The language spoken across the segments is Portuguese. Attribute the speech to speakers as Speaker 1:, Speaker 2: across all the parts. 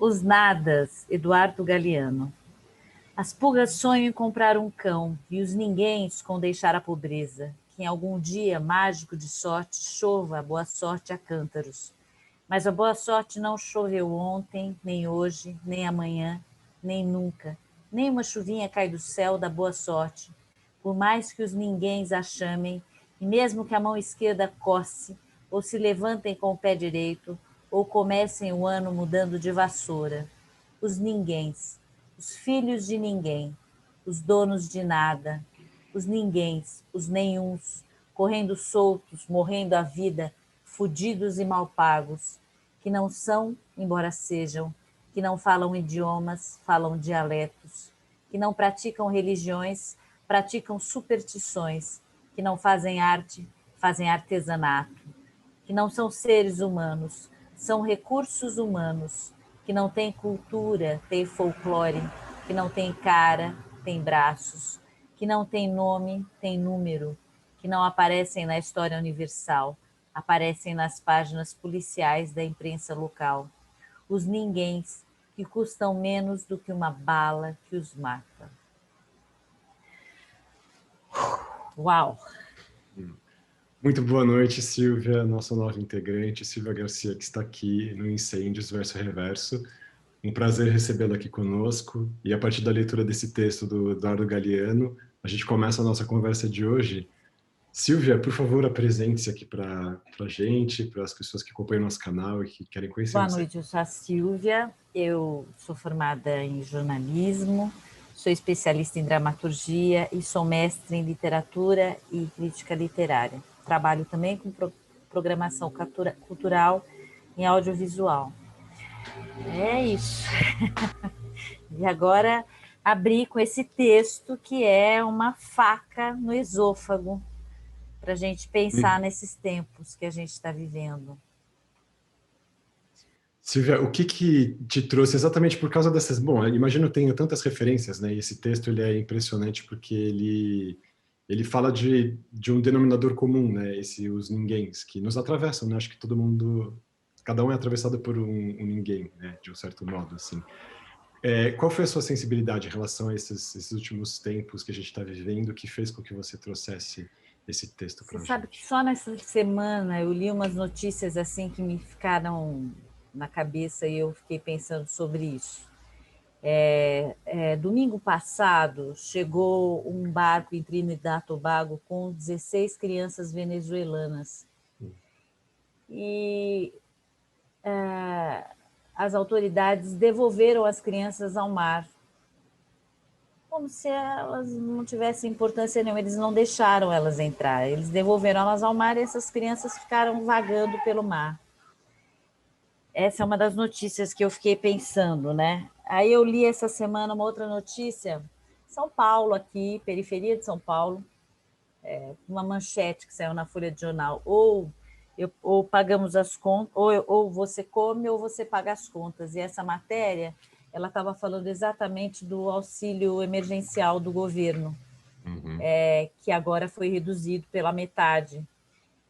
Speaker 1: Os nadas, Eduardo Galeano. As pulgas sonham em comprar um cão e os ninguéms com deixar a pobreza, que em algum dia mágico de sorte chova a boa sorte a cântaros. Mas a boa sorte não choveu ontem, nem hoje, nem amanhã, nem nunca. Nem uma chuvinha cai do céu da boa sorte, por mais que os ninguéms a chamem, e mesmo que a mão esquerda coce, ou se levantem com o pé direito, ou comecem o ano mudando de vassoura. Os ninguéms, os filhos de ninguém, os donos de nada, os ninguéms, os nenhuns, correndo soltos, morrendo a vida, fudidos e mal pagos, que não são, embora sejam, que não falam idiomas, falam dialetos, que não praticam religiões, praticam superstições, que não fazem arte, fazem artesanato, que não são seres humanos, são recursos humanos, que não têm cultura, têm folclore, que não têm cara, têm braços, que não têm nome, têm número, que não aparecem na história universal, aparecem nas páginas policiais da imprensa local. Os ninguéms que custam menos do que uma bala que os mata. Uau!
Speaker 2: Muito boa noite, Silvia, nossa nova integrante, Silvia Garcia, que está aqui no Incêndios Verso Reverso. Um prazer recebê-la aqui conosco. E a partir da leitura desse texto do Eduardo Galeano, a gente começa a nossa conversa de hoje. Silvia, por favor, apresente-se aqui para a gente, para as pessoas que acompanham nosso canal e que querem conhecer
Speaker 1: Boa
Speaker 2: você.
Speaker 1: noite, eu sou a Silvia, eu sou formada em jornalismo, sou especialista em dramaturgia e sou mestre em literatura e crítica literária. Trabalho também com programação cultural em audiovisual. É isso. E agora abri com esse texto que é uma faca no esôfago para a gente pensar nesses tempos que a gente está vivendo.
Speaker 2: Silvia, o que te trouxe exatamente por causa dessas... Bom, eu imagino que tenho tantas referências, né? E esse texto ele é impressionante porque ele fala de um denominador comum, né? Os ninguéms, que nos atravessam, né? Acho que todo mundo... Cada um é atravessado por um ninguém, né? De um certo modo, assim. Qual foi a sua sensibilidade em relação a esses últimos tempos que a gente está vivendo que fez com que você trouxesse esse texto
Speaker 1: Você
Speaker 2: para a
Speaker 1: sabe que
Speaker 2: gente?
Speaker 1: só nessa semana eu li umas notícias assim que me ficaram na cabeça e eu fiquei pensando sobre isso. Domingo passado chegou um barco em Trinidad e Tobago com 16 crianças venezuelanas e as autoridades devolveram as crianças ao mar, como se elas não tivessem importância nenhuma. Eles não deixaram elas entrar, eles devolveram elas ao mar e essas crianças ficaram vagando pelo mar. Essa é uma das notícias que eu fiquei pensando, né? Aí eu li essa semana uma outra notícia, São Paulo aqui, periferia de São Paulo, uma manchete que saiu na Folha de Jornal, ou pagamos as contas, ou você come ou você paga as contas. E essa matéria, ela estava falando exatamente do auxílio emergencial do governo, que agora foi reduzido pela metade,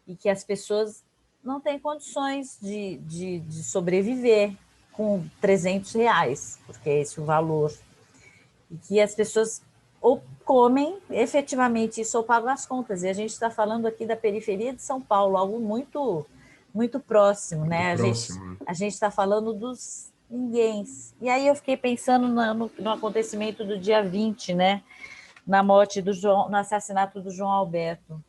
Speaker 1: e que as pessoas não têm condições de sobreviver com R$ 300, porque é esse o valor. E que as pessoas ou comem efetivamente isso ou pagam as contas. E a gente está falando aqui da periferia de São Paulo, algo muito, muito próximo,
Speaker 2: Muito
Speaker 1: né?
Speaker 2: próximo, né?
Speaker 1: A gente está falando dos ninguéms. E aí eu fiquei pensando no acontecimento do dia 20, né? Na morte do João, no assassinato do João Alberto.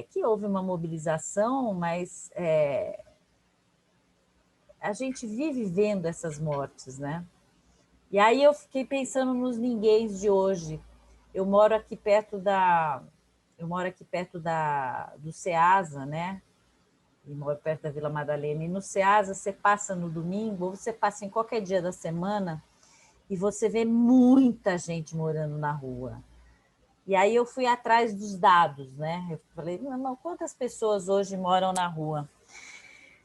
Speaker 1: Que houve uma mobilização, mas a gente vive vendo essas mortes, né? E aí eu fiquei pensando nos ninguéms de hoje. Eu moro aqui perto do Ceasa, né? E moro perto da Vila Madalena. E no Ceasa você passa no domingo, ou você passa em qualquer dia da semana, e você vê muita gente morando na rua. E aí eu fui atrás dos dados, né? Eu falei, não, quantas pessoas hoje moram na rua?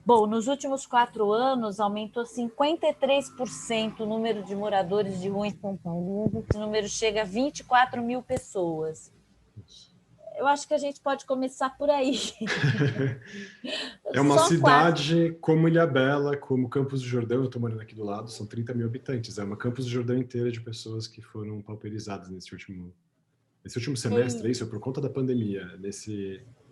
Speaker 1: Bom, nos últimos 4 anos, aumentou 53% o número de moradores de rua em São Paulo. Esse número chega a 24 mil pessoas. eu acho que a gente pode começar por aí.
Speaker 2: É uma
Speaker 1: Só 4.
Speaker 2: cidade como Ilhabela, como Campos do Jordão, eu estou morando aqui do lado, são 30 mil habitantes. É uma Campos do Jordão inteira de pessoas que foram pauperizadas nesse último semestre, é isso? Por conta da pandemia,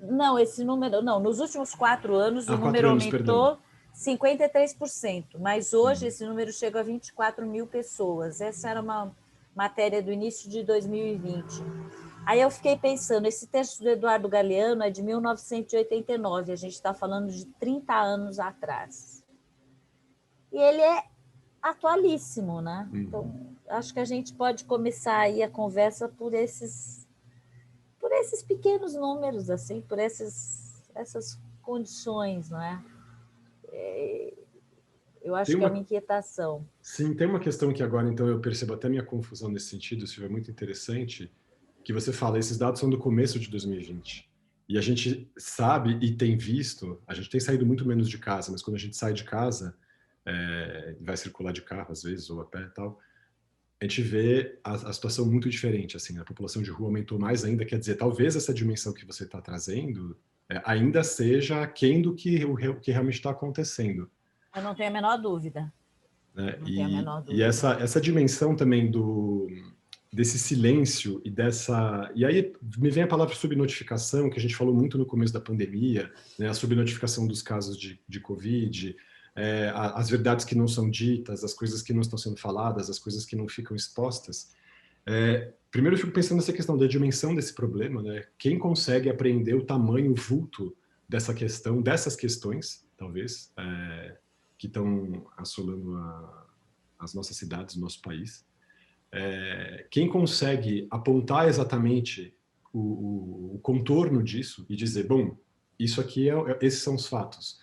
Speaker 1: Não, esse número, não, nos últimos 4 anos o
Speaker 2: 4
Speaker 1: número
Speaker 2: anos, perdão.
Speaker 1: aumentou 53%, mas hoje
Speaker 2: Uhum.
Speaker 1: esse número chega a 24 mil pessoas. Essa era uma matéria do início de 2020. Aí eu fiquei pensando, esse texto do Eduardo Galeano é de 1989, a gente está falando de 30 anos atrás. E ele é atualíssimo, né? Então, acho que a gente pode começar aí a conversa por esses pequenos números, assim, por essas condições, não é? Eu
Speaker 2: Tem
Speaker 1: acho que é uma
Speaker 2: uma,
Speaker 1: inquietação.
Speaker 2: sim, tem uma questão que agora, então, eu percebo até minha confusão nesse sentido, Silvia, é muito interessante, que você fala, esses dados são do começo de 2020. E a gente sabe e tem visto, a gente tem saído muito menos de casa, mas quando a gente sai de casa, vai circular de carro às vezes, ou a pé e tal, a gente vê a situação muito diferente, assim, a população de rua aumentou mais ainda, quer dizer, talvez essa dimensão que você está trazendo ainda seja aquém do que realmente está acontecendo.
Speaker 1: Eu não tenho a menor dúvida.
Speaker 2: Né?
Speaker 1: Não tenho a menor
Speaker 2: E
Speaker 1: dúvida.
Speaker 2: essa dimensão também desse silêncio e dessa... E aí me vem a palavra subnotificação, que a gente falou muito no começo da pandemia, né? A subnotificação dos casos de Covid, as verdades que não são ditas, as coisas que não estão sendo faladas, as coisas que não ficam expostas. Primeiro eu fico pensando nessa questão da dimensão desse problema, né? Quem consegue apreender o tamanho, o vulto dessa questão, dessas questões, talvez, que estão assolando as nossas cidades, o nosso país. Quem consegue apontar exatamente o contorno disso e dizer, bom, isso aqui esses são os fatos.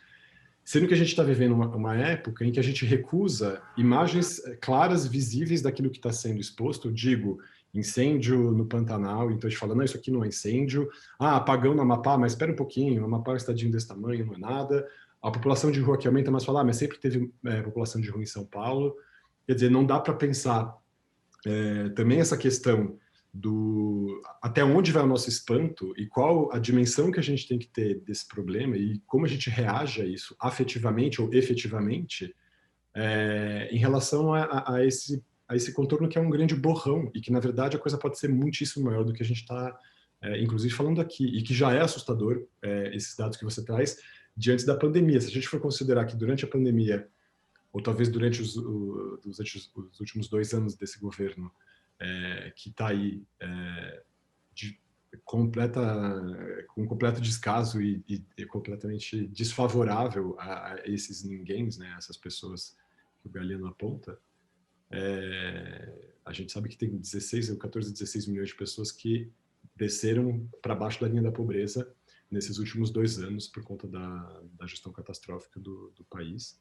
Speaker 2: Sendo que a gente está vivendo uma época em que a gente recusa imagens claras, visíveis daquilo que está sendo exposto. Eu digo, incêndio no Pantanal, então a gente fala, não, isso aqui não é incêndio. Ah, apagão no Amapá, mas espera um pouquinho, o Amapá é um estadinho desse tamanho, não é nada. A população de rua que aumenta, mas fala, mas sempre teve população de rua em São Paulo. Quer dizer, não dá para pensar também essa questão do até onde vai o nosso espanto e qual a dimensão que a gente tem que ter desse problema e como a gente reage a isso afetivamente ou efetivamente em relação a esse contorno que é um grande borrão e que, na verdade, a coisa pode ser muitíssimo maior do que a gente está, inclusive, falando aqui, e que já é assustador, esses dados que você traz, diante da pandemia. Se a gente for considerar que durante a pandemia ou talvez durante os últimos 2 anos desse governo, que está aí de completa, com completo descaso e completamente desfavorável a esses ninguéms, né, essas pessoas que o Galeano aponta, a gente sabe que tem 16 ou 14, 16 milhões de pessoas que desceram para baixo da linha da pobreza nesses últimos 2 anos por conta da gestão catastrófica do país.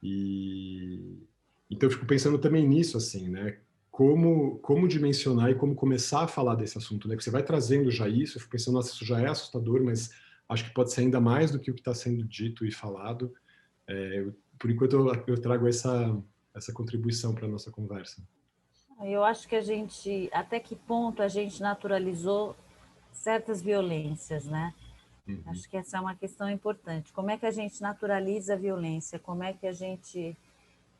Speaker 2: E então eu fico pensando também nisso, assim, né? Como dimensionar e como começar a falar desse assunto, né? Porque você vai trazendo já isso, eu fico pensando, nossa, isso já é assustador, mas acho que pode ser ainda mais do que o que está sendo dito e falado. Por enquanto eu trago essa contribuição para a nossa conversa.
Speaker 1: Eu acho que até que ponto a gente naturalizou certas violências, né?
Speaker 2: Uhum.
Speaker 1: Acho que essa é uma questão importante. Como é que a gente naturaliza a violência? Como é que a gente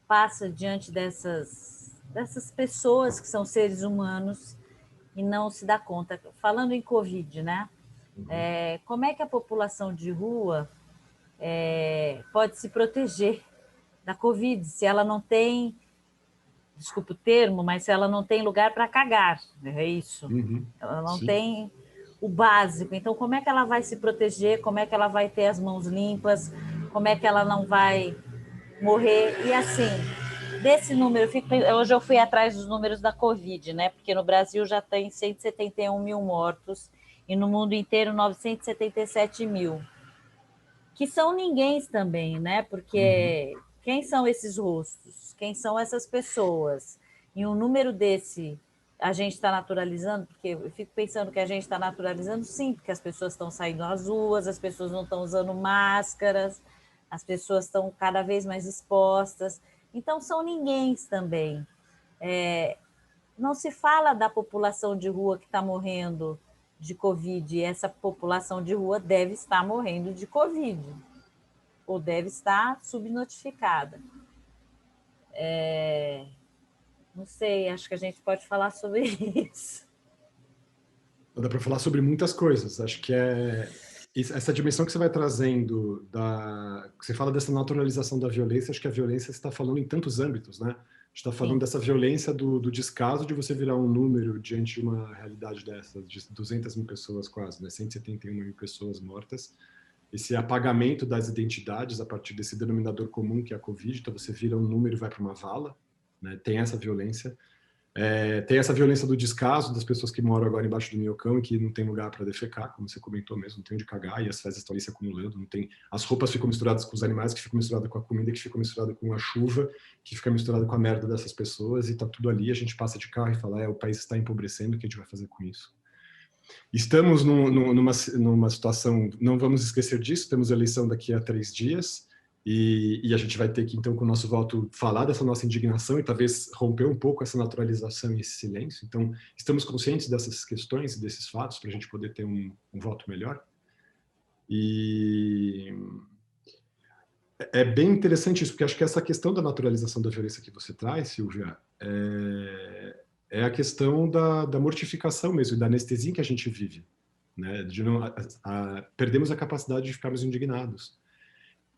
Speaker 1: passa diante dessas pessoas que são seres humanos e não se dá conta? Falando em Covid, né?
Speaker 2: Uhum.
Speaker 1: Como é que a população de rua pode se proteger da Covid se ela não tem, desculpa o termo, mas se ela não tem lugar para cagar, é isso.
Speaker 2: Uhum.
Speaker 1: Ela não
Speaker 2: Sim.
Speaker 1: tem o básico. Então, como é que ela vai se proteger? Como é que ela vai ter as mãos limpas? Como é que ela não vai morrer? E assim, desse número, hoje eu fui atrás dos números da Covid, né? Porque no Brasil já tem 171 mil mortos e no mundo inteiro 977 mil. Que são ninguém também, né?
Speaker 2: Uhum.
Speaker 1: Porque quem são esses rostos? Quem são essas pessoas? E um número desse a gente está naturalizando, porque eu fico pensando que a gente está naturalizando, sim, porque as pessoas estão saindo às ruas, as pessoas não estão usando máscaras, as pessoas estão cada vez mais expostas. Então, são ninguém também. Não se fala da população de rua que está morrendo de Covid, e essa população de rua deve estar morrendo de Covid, ou deve estar subnotificada. Não sei, acho que a gente pode falar sobre isso.
Speaker 2: Dá para falar sobre muitas coisas. Acho que essa dimensão que você vai trazendo, que você fala dessa naturalização da violência, acho que a violência está falando em tantos âmbitos, né? A gente está falando
Speaker 1: Sim.
Speaker 2: dessa violência do descaso de você virar um número diante de uma realidade dessa, de 200 mil pessoas quase, né? 171 mil pessoas mortas. Esse apagamento das identidades a partir desse denominador comum que é a Covid, então você vira um número e vai para uma vala, né? Tem essa violência. Tem essa violência do descaso das pessoas que moram agora embaixo do minhocão e que não tem lugar para defecar, como você comentou mesmo, não tem onde cagar e as fezes estão ali se acumulando, não tem, as roupas ficam misturadas com os animais, que ficam misturadas com a comida, que ficam misturadas com a chuva, que fica misturada com a merda dessas pessoas e tá tudo ali, a gente passa de carro e fala, o país está empobrecendo, o que a gente vai fazer com isso? Estamos numa situação, não vamos esquecer disso, temos eleição daqui a 3 dias, e a gente vai ter que, então, com o nosso voto, falar dessa nossa indignação e talvez romper um pouco essa naturalização e esse silêncio. Então, estamos conscientes dessas questões e desses fatos para a gente poder ter um voto melhor. E é bem interessante isso, porque acho que essa questão da naturalização da violência que você traz, Silvia, é a questão da mortificação mesmo, e da anestesia que a gente vive. Né? Perdemos a capacidade de ficarmos indignados.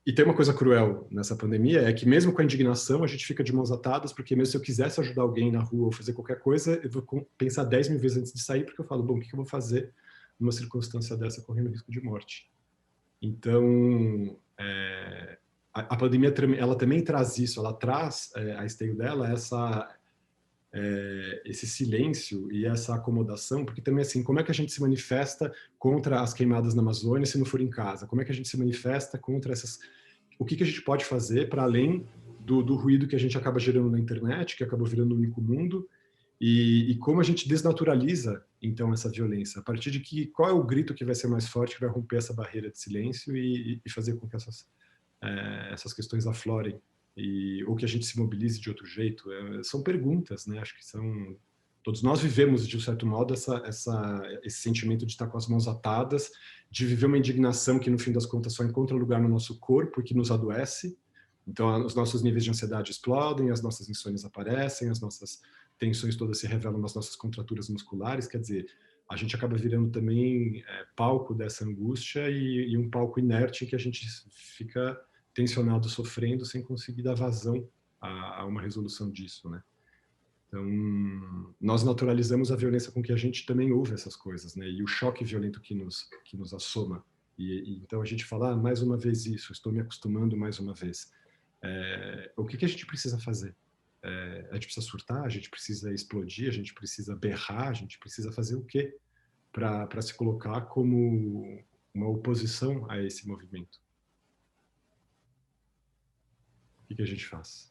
Speaker 2: E tem uma coisa cruel nessa pandemia, é que mesmo com a indignação, a gente fica de mãos atadas, porque mesmo se eu quisesse ajudar alguém na rua ou fazer qualquer coisa, eu vou pensar 10 mil vezes antes de sair, porque eu falo, bom, o que eu vou fazer numa circunstância dessa correndo risco de morte? Então, a pandemia, ela também traz isso, ela traz a esteio dela esse silêncio e essa acomodação, porque também assim, como é que a gente se manifesta contra as queimadas na Amazônia se não for em casa? Como é que a gente se manifesta contra essas... O que a gente pode fazer para além do ruído que a gente acaba gerando na internet, que acabou virando o único mundo, e como a gente desnaturaliza, então, essa violência? A partir de qual é o grito que vai ser mais forte, que vai romper essa barreira de silêncio e fazer com que essas questões aflorem? Ou que a gente se mobilize de outro jeito? São perguntas, né? Acho que são... Todos nós vivemos, de um certo modo, esse sentimento de estar com as mãos atadas, de viver uma indignação que, no fim das contas, só encontra lugar no nosso corpo e que nos adoece. Então, os nossos níveis de ansiedade explodem, as nossas insônias aparecem, as nossas tensões todas se revelam nas nossas contraturas musculares. Quer dizer, a gente acaba virando também palco dessa angústia e um palco inerte em que a gente fica tensionado, sofrendo, sem conseguir dar vazão a uma resolução disso, né? Então, nós naturalizamos a violência com que a gente também ouve essas coisas, né? E o choque violento que nos assoma. Então, a gente fala, mais uma vez isso, estou me acostumando mais uma vez. O que a gente precisa fazer? A gente precisa surtar, a gente precisa explodir, a gente precisa berrar, a gente precisa fazer o quê para se colocar como uma oposição a esse movimento? O que a gente faz?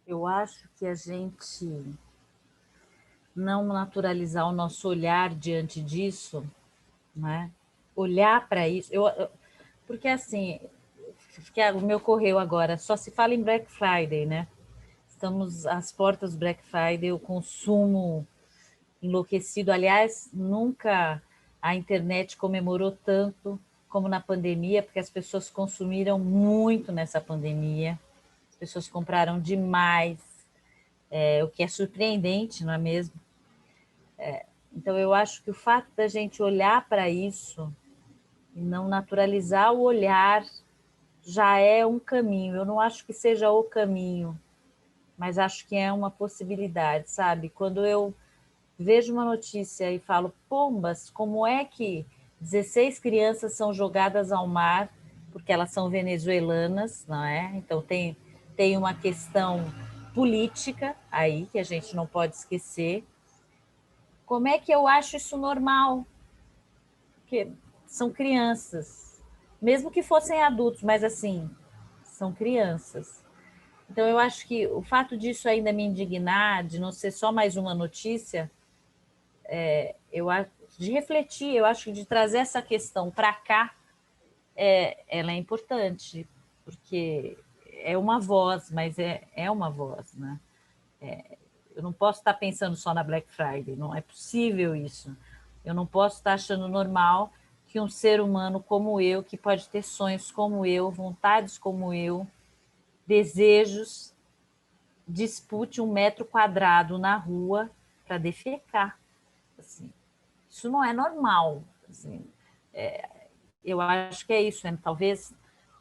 Speaker 1: Eu acho que a gente não naturalizar o nosso olhar diante disso, né? Olhar para isso, porque assim, que me ocorreu agora, só se fala em Black Friday, né? Estamos às portas do Black Friday, o consumo enlouquecido. Aliás, nunca a internet comemorou tanto como na pandemia, porque as pessoas consumiram muito nessa pandemia, as pessoas compraram demais, o que é surpreendente, não é mesmo? Então, eu acho que o fato da gente olhar para isso e não naturalizar o olhar já é um caminho. Eu não acho que seja o caminho, mas acho que é uma possibilidade, sabe? Quando eu vejo uma notícia e falo, pombas, como é que 16 crianças são jogadas ao mar porque elas são venezuelanas, não é? Então tem uma questão política aí que a gente não pode esquecer. Como é que eu acho isso normal? Porque são crianças, mesmo que fossem adultos, mas assim, são crianças. Então eu acho que o fato disso ainda me indignar, de não ser só mais uma notícia, de refletir, eu acho que de trazer essa questão para cá, ela é importante, porque é uma voz, mas é uma voz, né? Eu não posso estar pensando só na Black Friday, não é possível isso. Eu não posso estar achando normal que um ser humano como eu, que pode ter sonhos como eu, vontades como eu, desejos, dispute 1 metro quadrado na rua para defecar. Assim, isso não é normal. Assim, eu acho que é isso, né? Talvez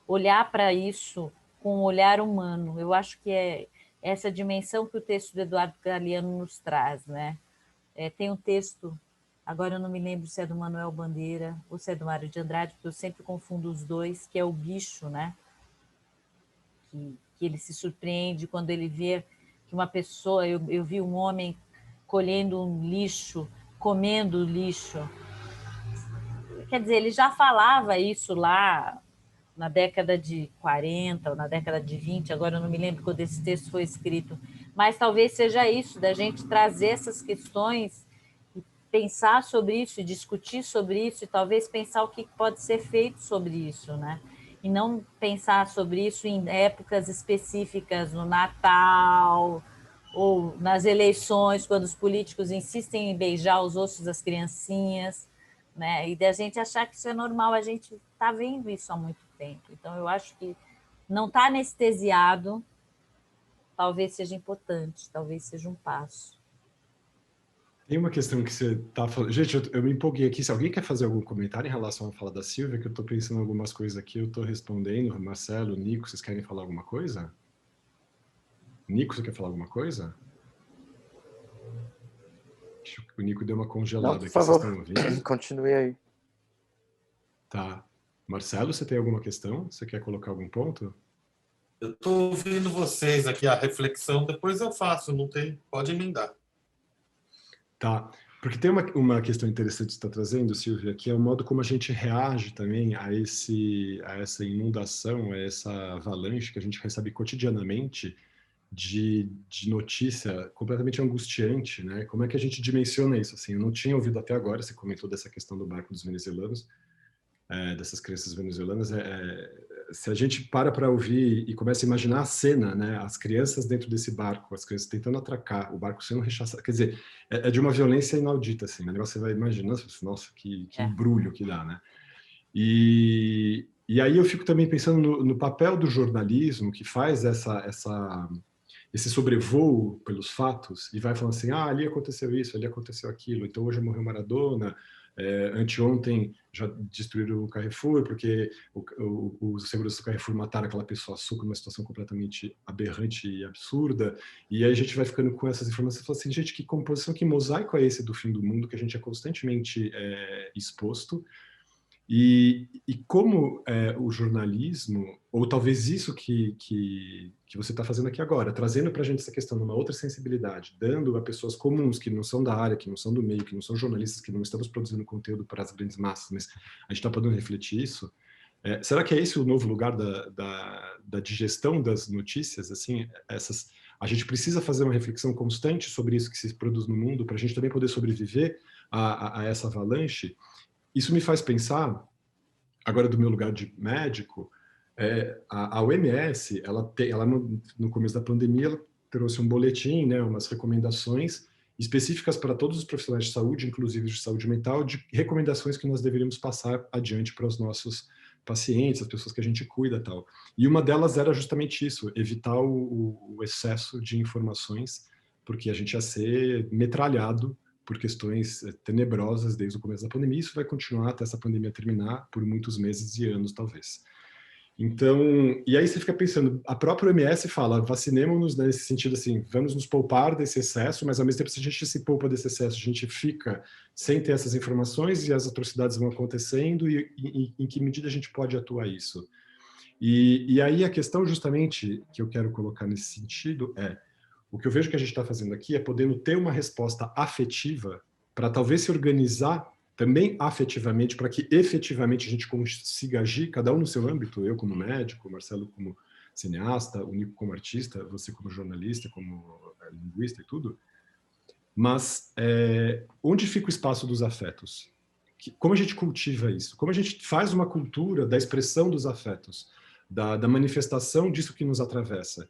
Speaker 1: olhar para isso com um olhar humano. Eu acho que é essa dimensão que o texto do Eduardo Galeano nos traz, né? Tem um texto, agora eu não me lembro se é do Manuel Bandeira ou se é do Mário de Andrade, porque eu sempre confundo os dois, que é o bicho, né? Que ele se surpreende quando ele vê que uma pessoa, eu vi um homem colhendo um lixo, comendo lixo. Quer dizer, ele já falava isso lá na década de 40 ou na década de 20, agora eu não me lembro quando esse texto foi escrito, mas talvez seja isso, da gente trazer essas questões e pensar sobre isso, e discutir sobre isso, e talvez pensar o que pode ser feito sobre isso, né? E não pensar sobre isso em épocas específicas, no Natal, ou nas eleições, quando os políticos insistem em beijar os ossos das criancinhas, né? E da gente achar que isso é normal, a gente está vendo isso há muito tempo. Então, eu acho que não estar anestesiado talvez seja importante, talvez seja um passo.
Speaker 2: Tem uma questão que você está falando. Gente, eu me empolguei aqui. Se alguém quer fazer algum comentário em relação à fala da Silvia, que eu estou pensando em algumas coisas aqui, eu estou respondendo. Marcelo, Nico, vocês querem falar alguma coisa? Nico, você quer falar alguma coisa? Acho que o Nico deu uma
Speaker 3: Não,
Speaker 2: congelada
Speaker 3: por
Speaker 2: aqui. Vocês
Speaker 3: favor,
Speaker 2: estão ouvindo?
Speaker 3: continue aí.
Speaker 2: Tá. Marcelo, você tem alguma questão? Você quer colocar algum ponto?
Speaker 4: Eu estou ouvindo vocês aqui, a reflexão, depois eu faço, não tem, pode emendar.
Speaker 2: Tá. Porque tem uma questão interessante que você está trazendo, Silvia, que é o modo como a gente reage também a essa inundação, a essa avalanche que a gente recebe cotidianamente de notícia completamente angustiante, né? Como é que a gente dimensiona isso? Assim, eu não tinha ouvido até agora, você comentou dessa questão do barco dos venezuelanos, dessas crianças venezuelanas, se a gente para ouvir e começa a imaginar a cena, né, as crianças dentro desse barco, as crianças tentando atracar, o barco sendo rechaçado, quer dizer, é de uma violência inaudita, assim, né? O negócio você vai imaginando, nossa, que embrulho que dá, né? E aí eu fico também pensando no papel do jornalismo que faz esse sobrevoo pelos fatos e vai falando assim, ali aconteceu isso, ali aconteceu aquilo, então hoje morreu Maradona, anteontem já destruíram o Carrefour porque os seguranças do Carrefour mataram aquela pessoa açúcar numa situação completamente aberrante e absurda, e aí a gente vai ficando com essas informações e fala assim, gente, que composição, que mosaico é esse do fim do mundo que a gente é constantemente exposto. E como o jornalismo, ou talvez isso que você está fazendo aqui agora, trazendo para a gente essa questão numa outra sensibilidade, dando a pessoas comuns que não são da área, que não são do meio, que não são jornalistas, que não estamos produzindo conteúdo para as grandes massas, mas a gente está podendo refletir isso. Será que é esse o novo lugar da digestão das notícias? Assim, a gente precisa fazer uma reflexão constante sobre isso que se produz no mundo para a gente também poder sobreviver a essa avalanche. Isso me faz pensar, agora do meu lugar de médico, a OMS, ela no começo da pandemia, ela trouxe um boletim, né, umas recomendações específicas para todos os profissionais de saúde, inclusive de saúde mental, de recomendações que nós deveríamos passar adiante para os nossos pacientes, as pessoas que a gente cuida e tal. E uma delas era justamente isso, evitar o excesso de informações, porque a gente ia ser metralhado por questões tenebrosas desde o começo da pandemia. Isso vai continuar até essa pandemia terminar por muitos meses e anos, talvez. Então, e aí você fica pensando, a própria OMS fala, vacinemos-nos nesse sentido assim, vamos nos poupar desse excesso, mas ao mesmo tempo, se a gente se poupa desse excesso, a gente fica sem ter essas informações e as atrocidades vão acontecendo, e em que medida a gente pode atuar isso? E aí a questão justamente que eu quero colocar nesse sentido o que eu vejo que a gente está fazendo aqui é podendo ter uma resposta afetiva para talvez se organizar também afetivamente para que efetivamente a gente consiga agir, cada um no seu âmbito, eu como médico, o Marcelo como cineasta, o Nico como artista, você como jornalista, como linguista e tudo. Mas onde fica o espaço dos afetos? Como a gente cultiva isso? Como a gente faz uma cultura da expressão dos afetos, da manifestação disso que nos atravessa?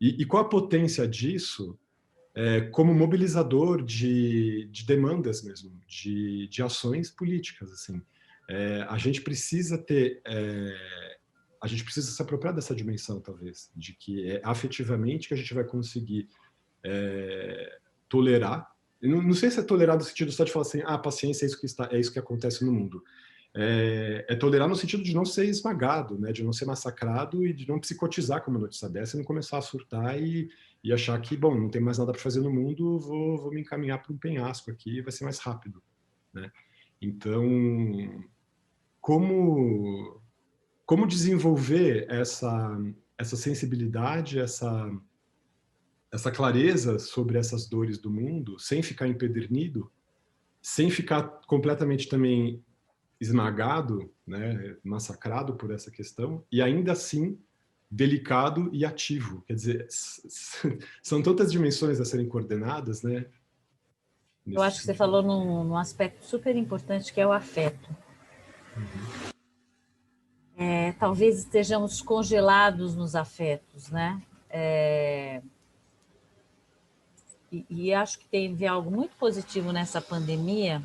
Speaker 2: E qual a potência disso como mobilizador de demandas mesmo, de ações políticas, assim. A gente precisa a gente precisa se apropriar dessa dimensão, talvez, de que é afetivamente que a gente vai conseguir tolerar. Não sei se é tolerar no sentido só de falar assim, paciência é isso que acontece no mundo. Tolerar no sentido de não ser esmagado, né? De não ser massacrado e de não psicotizar com uma notícia dessa e não começar a surtar e achar que, bom, não tem mais nada para fazer no mundo, vou me encaminhar para um penhasco aqui, vai ser mais rápido, né? Então, como desenvolver essa sensibilidade, essa clareza sobre essas dores do mundo, sem ficar empedernido, sem ficar completamente também esmagado, né, massacrado por essa questão, e ainda assim delicado e ativo. Quer dizer, são tantas dimensões a serem coordenadas, né?
Speaker 1: Eu acho que você falou num aspecto super importante, que é o afeto. Talvez estejamos congelados nos afetos, né? E acho que teve algo muito positivo nessa pandemia,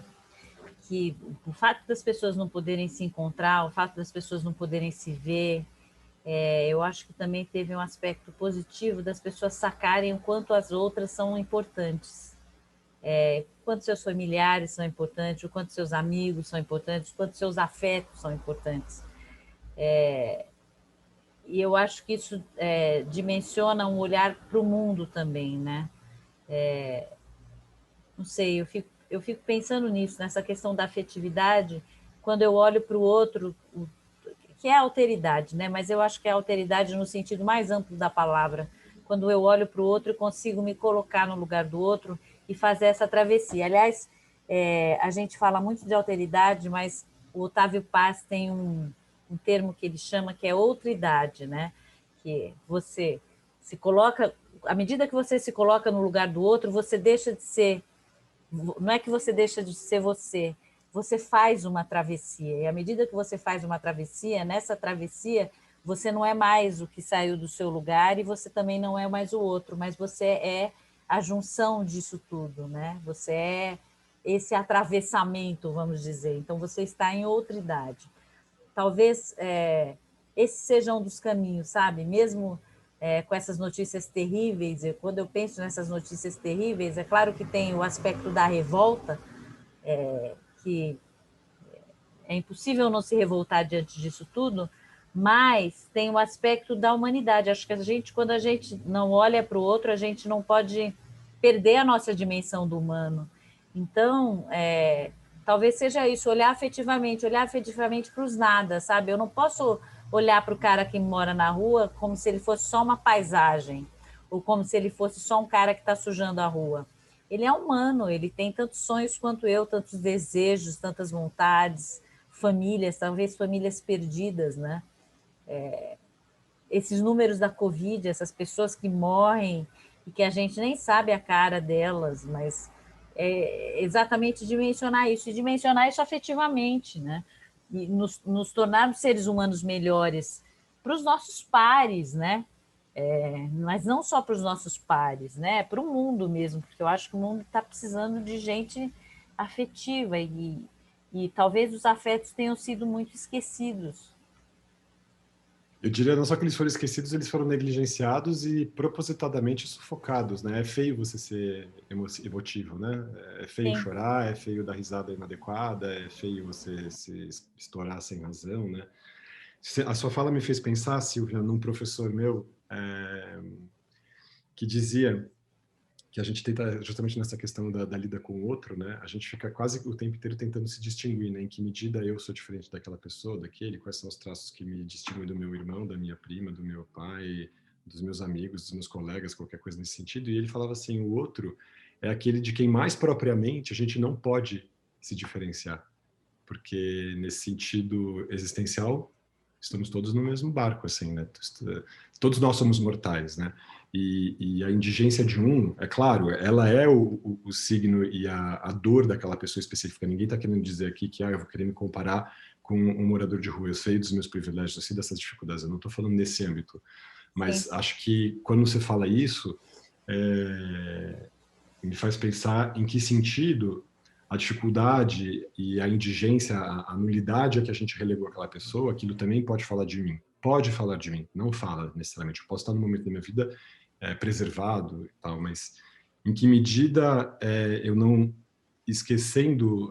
Speaker 1: que o fato das pessoas não poderem se encontrar, o fato das pessoas não poderem se ver, eu acho que também teve um aspecto positivo das pessoas sacarem o quanto as outras são importantes. O quanto seus familiares são importantes, o quanto seus amigos são importantes, o quanto seus afetos são importantes. E eu acho que isso dimensiona um olhar para o mundo também, né? Não sei, eu fico pensando nisso, nessa questão da afetividade, quando eu olho para o outro, que é a alteridade, né? Mas eu acho que é a alteridade no sentido mais amplo da palavra, quando eu olho para o outro e consigo me colocar no lugar do outro e fazer essa travessia. Aliás, a gente fala muito de alteridade, mas o Otávio Paz tem um termo que ele chama que é outridade, né? Que você se coloca, à medida que você se coloca no lugar do outro, você deixa de ser, não é que você deixa de ser você faz uma travessia, e à medida que você faz uma travessia, nessa travessia, você não é mais o que saiu do seu lugar e você também não é mais o outro, mas você é a junção disso tudo, né? Você é esse atravessamento, vamos dizer. Então, você está em outra idade. Talvez esse seja um dos caminhos, sabe? Mesmo com essas notícias terríveis, quando eu penso nessas notícias terríveis, é claro que tem o aspecto da revolta, que é impossível não se revoltar diante disso tudo, mas tem o aspecto da humanidade. Acho que quando a gente não olha para o outro, a gente não pode perder a nossa dimensão do humano. Então, talvez seja isso, olhar afetivamente para os nada, sabe? Eu não posso olhar para o cara que mora na rua como se ele fosse só uma paisagem, ou como se ele fosse só um cara que está sujando a rua. Ele é humano, ele tem tantos sonhos quanto eu, tantos desejos, tantas vontades, famílias, talvez famílias perdidas, né? Esses números da Covid, essas pessoas que morrem e que a gente nem sabe a cara delas, mas exatamente dimensionar isso, e dimensionar isso afetivamente, né? E nos tornarmos seres humanos melhores para os nossos pares, né? Mas não só para os nossos pares, né? Para o mundo mesmo, porque eu acho que o mundo está precisando de gente afetiva e talvez os afetos tenham sido muito esquecidos.
Speaker 2: Eu diria não só que eles foram esquecidos, eles foram negligenciados e propositadamente sufocados, né? É feio você ser emotivo, né? É feio
Speaker 1: Sim.
Speaker 2: chorar, é feio dar risada inadequada, é feio você se estourar sem razão, né? A sua fala me fez pensar, Silvia, num professor meu que dizia que a gente tenta, justamente nessa questão da lida com o outro, né? A gente fica quase o tempo inteiro tentando se distinguir, né? Em que medida eu sou diferente daquela pessoa, daquele, quais são os traços que me distinguem do meu irmão, da minha prima, do meu pai, dos meus amigos, dos meus colegas, qualquer coisa nesse sentido. E ele falava assim, o outro é aquele de quem mais propriamente a gente não pode se diferenciar, porque nesse sentido existencial estamos todos no mesmo barco, assim, né? Todos nós somos mortais, né? E a indigência de um, é claro, ela é o signo e a dor daquela pessoa específica. Ninguém está querendo dizer aqui que eu vou querer me comparar com um morador de rua. Eu sei dos meus privilégios, eu sei dessas dificuldades. Eu não estou falando nesse âmbito. Mas acho que quando você fala isso, me faz pensar em que sentido a dificuldade e a indigência, a nulidade a que a gente relegou aquela pessoa, aquilo também pode falar de mim. Pode falar de mim, não fala necessariamente. Eu posso estar no momento da minha vida preservado e tal, mas em que medida eu não esquecendo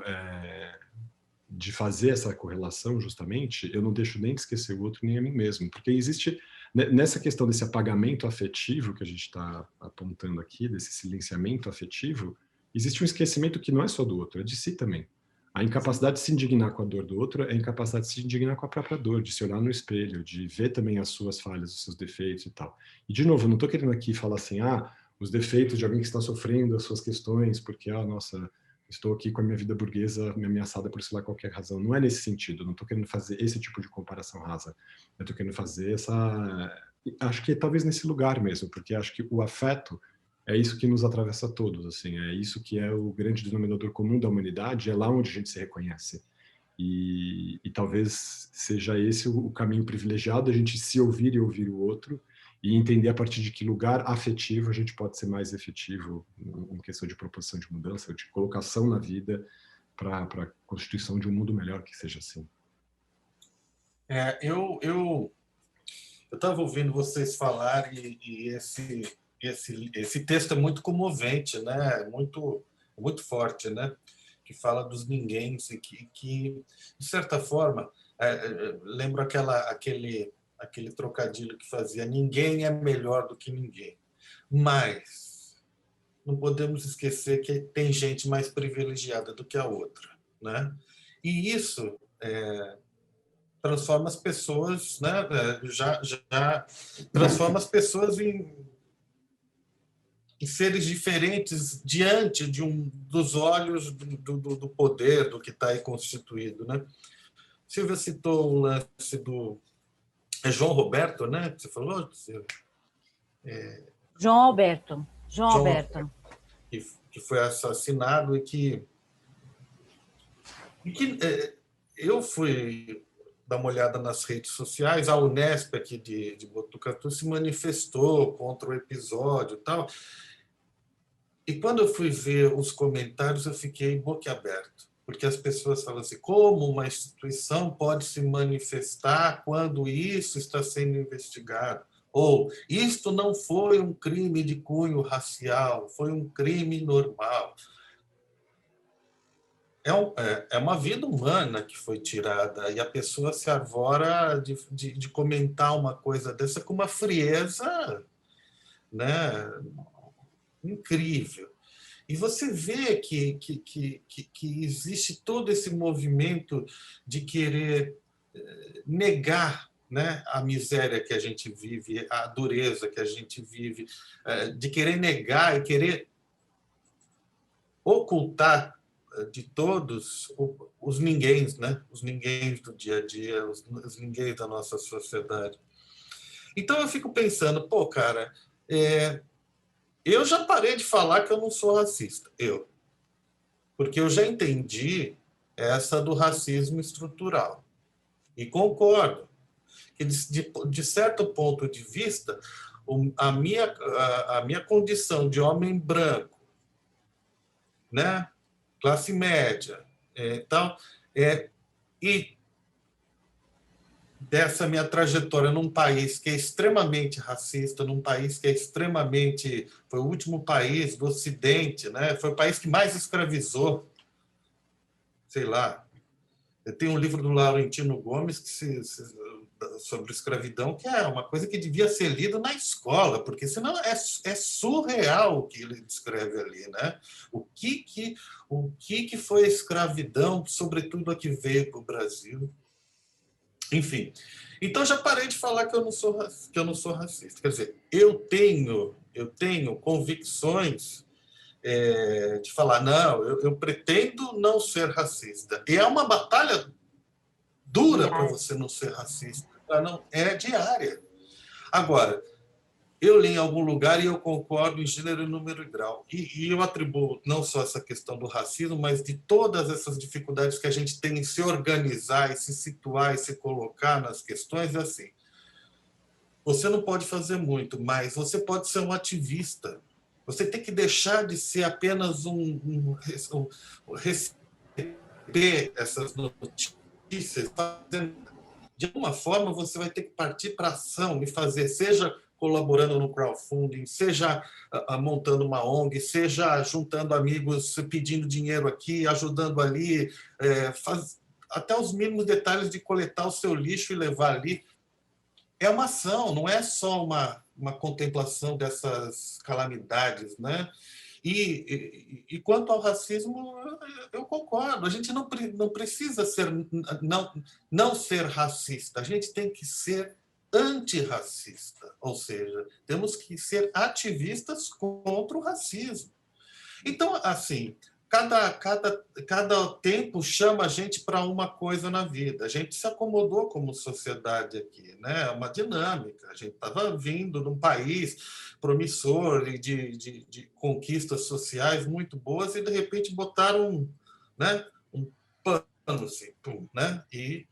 Speaker 2: de fazer essa correlação, justamente, eu não deixo nem de esquecer o outro nem a mim mesmo, porque existe nessa questão desse apagamento afetivo que a gente está apontando aqui, desse silenciamento afetivo, existe um esquecimento que não é só do outro, é de si também. A incapacidade de se indignar com a dor do outro é a incapacidade de se indignar com a própria dor, de se olhar no espelho, de ver também as suas falhas, os seus defeitos e tal. E, de novo, eu não estou querendo aqui falar assim, os defeitos de alguém que está sofrendo as suas questões, porque, nossa, estou aqui com a minha vida burguesa me ameaçada por sei lá qualquer razão. Não é nesse sentido, não estou querendo fazer esse tipo de comparação rasa. Eu estou querendo fazer acho que talvez nesse lugar mesmo, porque acho que o afeto é isso que nos atravessa todos, assim, é isso que é o grande denominador comum da humanidade, é lá onde a gente se reconhece. E talvez seja esse o caminho privilegiado, a gente se ouvir e ouvir o outro, e entender a partir de que lugar afetivo a gente pode ser mais efetivo em questão de proposição de mudança, de colocação na vida para a constituição de um mundo melhor, que seja assim.
Speaker 4: Eu estava ouvindo vocês falarem e esse texto é muito comovente, né? Muito forte, né? Que fala dos ninguéms e que de certa forma, lembro aquele trocadilho que fazia: ninguém é melhor do que ninguém. Mas não podemos esquecer que tem gente mais privilegiada do que a outra, né? E isso transforma as pessoas, né? Já transforma as pessoas em seres diferentes diante dos olhos do poder, do que está aí constituído, né? Silvia citou o lance do João Roberto, né? Que você falou?
Speaker 1: João Alberto.
Speaker 4: Que foi assassinado e que eu fui dar uma olhada nas redes sociais. A Unesp aqui de Botucatu se manifestou contra o episódio e tal. E quando eu fui ver os comentários, eu fiquei boquiaberto, porque as pessoas falam assim: como uma instituição pode se manifestar quando isso está sendo investigado? Ou isto não foi um crime de cunho racial, foi um crime normal. É uma vida humana que foi tirada, e a pessoa se arvora de comentar uma coisa dessa com uma frieza, né, incrível. E você vê que existe todo esse movimento de querer negar, né, a miséria que a gente vive, a dureza que a gente vive, de querer negar e querer ocultar de todos os ninguéms, né? Os ninguéms do dia a dia, os ninguéms da nossa sociedade. Então eu fico pensando, pô, cara, eu já parei de falar que eu não sou racista, porque eu já entendi essa do racismo estrutural. E concordo que, de certo ponto de vista, a minha condição de homem branco, né, classe média, e dessa minha trajetória num país que é extremamente racista, num país que é extremamente... Foi o último país do Ocidente, né? Foi o país que mais escravizou. Sei lá. Eu tenho um livro do Laurentino Gomes sobre escravidão, que é uma coisa que devia ser lida na escola, porque senão é surreal o que ele descreve ali, né? O que foi a escravidão, sobretudo a que veio para o Brasil. Enfim, então já parei de falar que eu não sou racista. Quer dizer, eu tenho convicções de falar, não, eu pretendo não ser racista. E é uma batalha dura para você não ser racista. Não, é diária. Agora, eu li em algum lugar e eu concordo em gênero, número e grau. E eu atribuo não só essa questão do racismo, mas de todas essas dificuldades que a gente tem em se organizar, e se situar e se colocar nas questões. É assim, você não pode fazer muito, mas você pode ser um ativista. Você tem que deixar de ser apenas receber essas notícias. De alguma forma, você vai ter que partir para a ação e fazer, seja colaborando no crowdfunding, seja montando uma ONG, seja juntando amigos, pedindo dinheiro aqui, ajudando ali, até os mínimos detalhes de coletar o seu lixo e levar ali. É uma ação, não é só uma contemplação dessas calamidades, né? E quanto ao racismo, eu concordo. A gente não precisa não ser racista. A gente tem que ser antirracista. Ou seja, temos que ser ativistas contra o racismo. Então, assim, cada tempo chama a gente para uma coisa na vida. A gente se acomodou como sociedade aqui, né? É uma dinâmica. A gente estava vindo de um país promissor e de conquistas sociais muito boas e, de repente, botaram, né, um pano assim, pum, né? E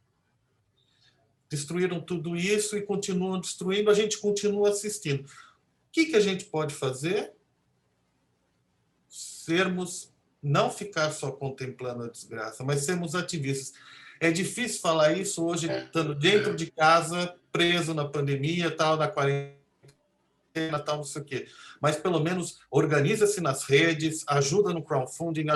Speaker 4: destruíram tudo isso e continuam destruindo. A gente continua assistindo. O que a gente pode fazer? Não ficar só contemplando a desgraça, mas sermos ativistas. É difícil falar isso hoje, estando dentro de casa, preso na pandemia, tal, na quarentena, tal, não sei o quê. Mas, pelo menos, organiza-se nas redes, ajuda no crowdfunding,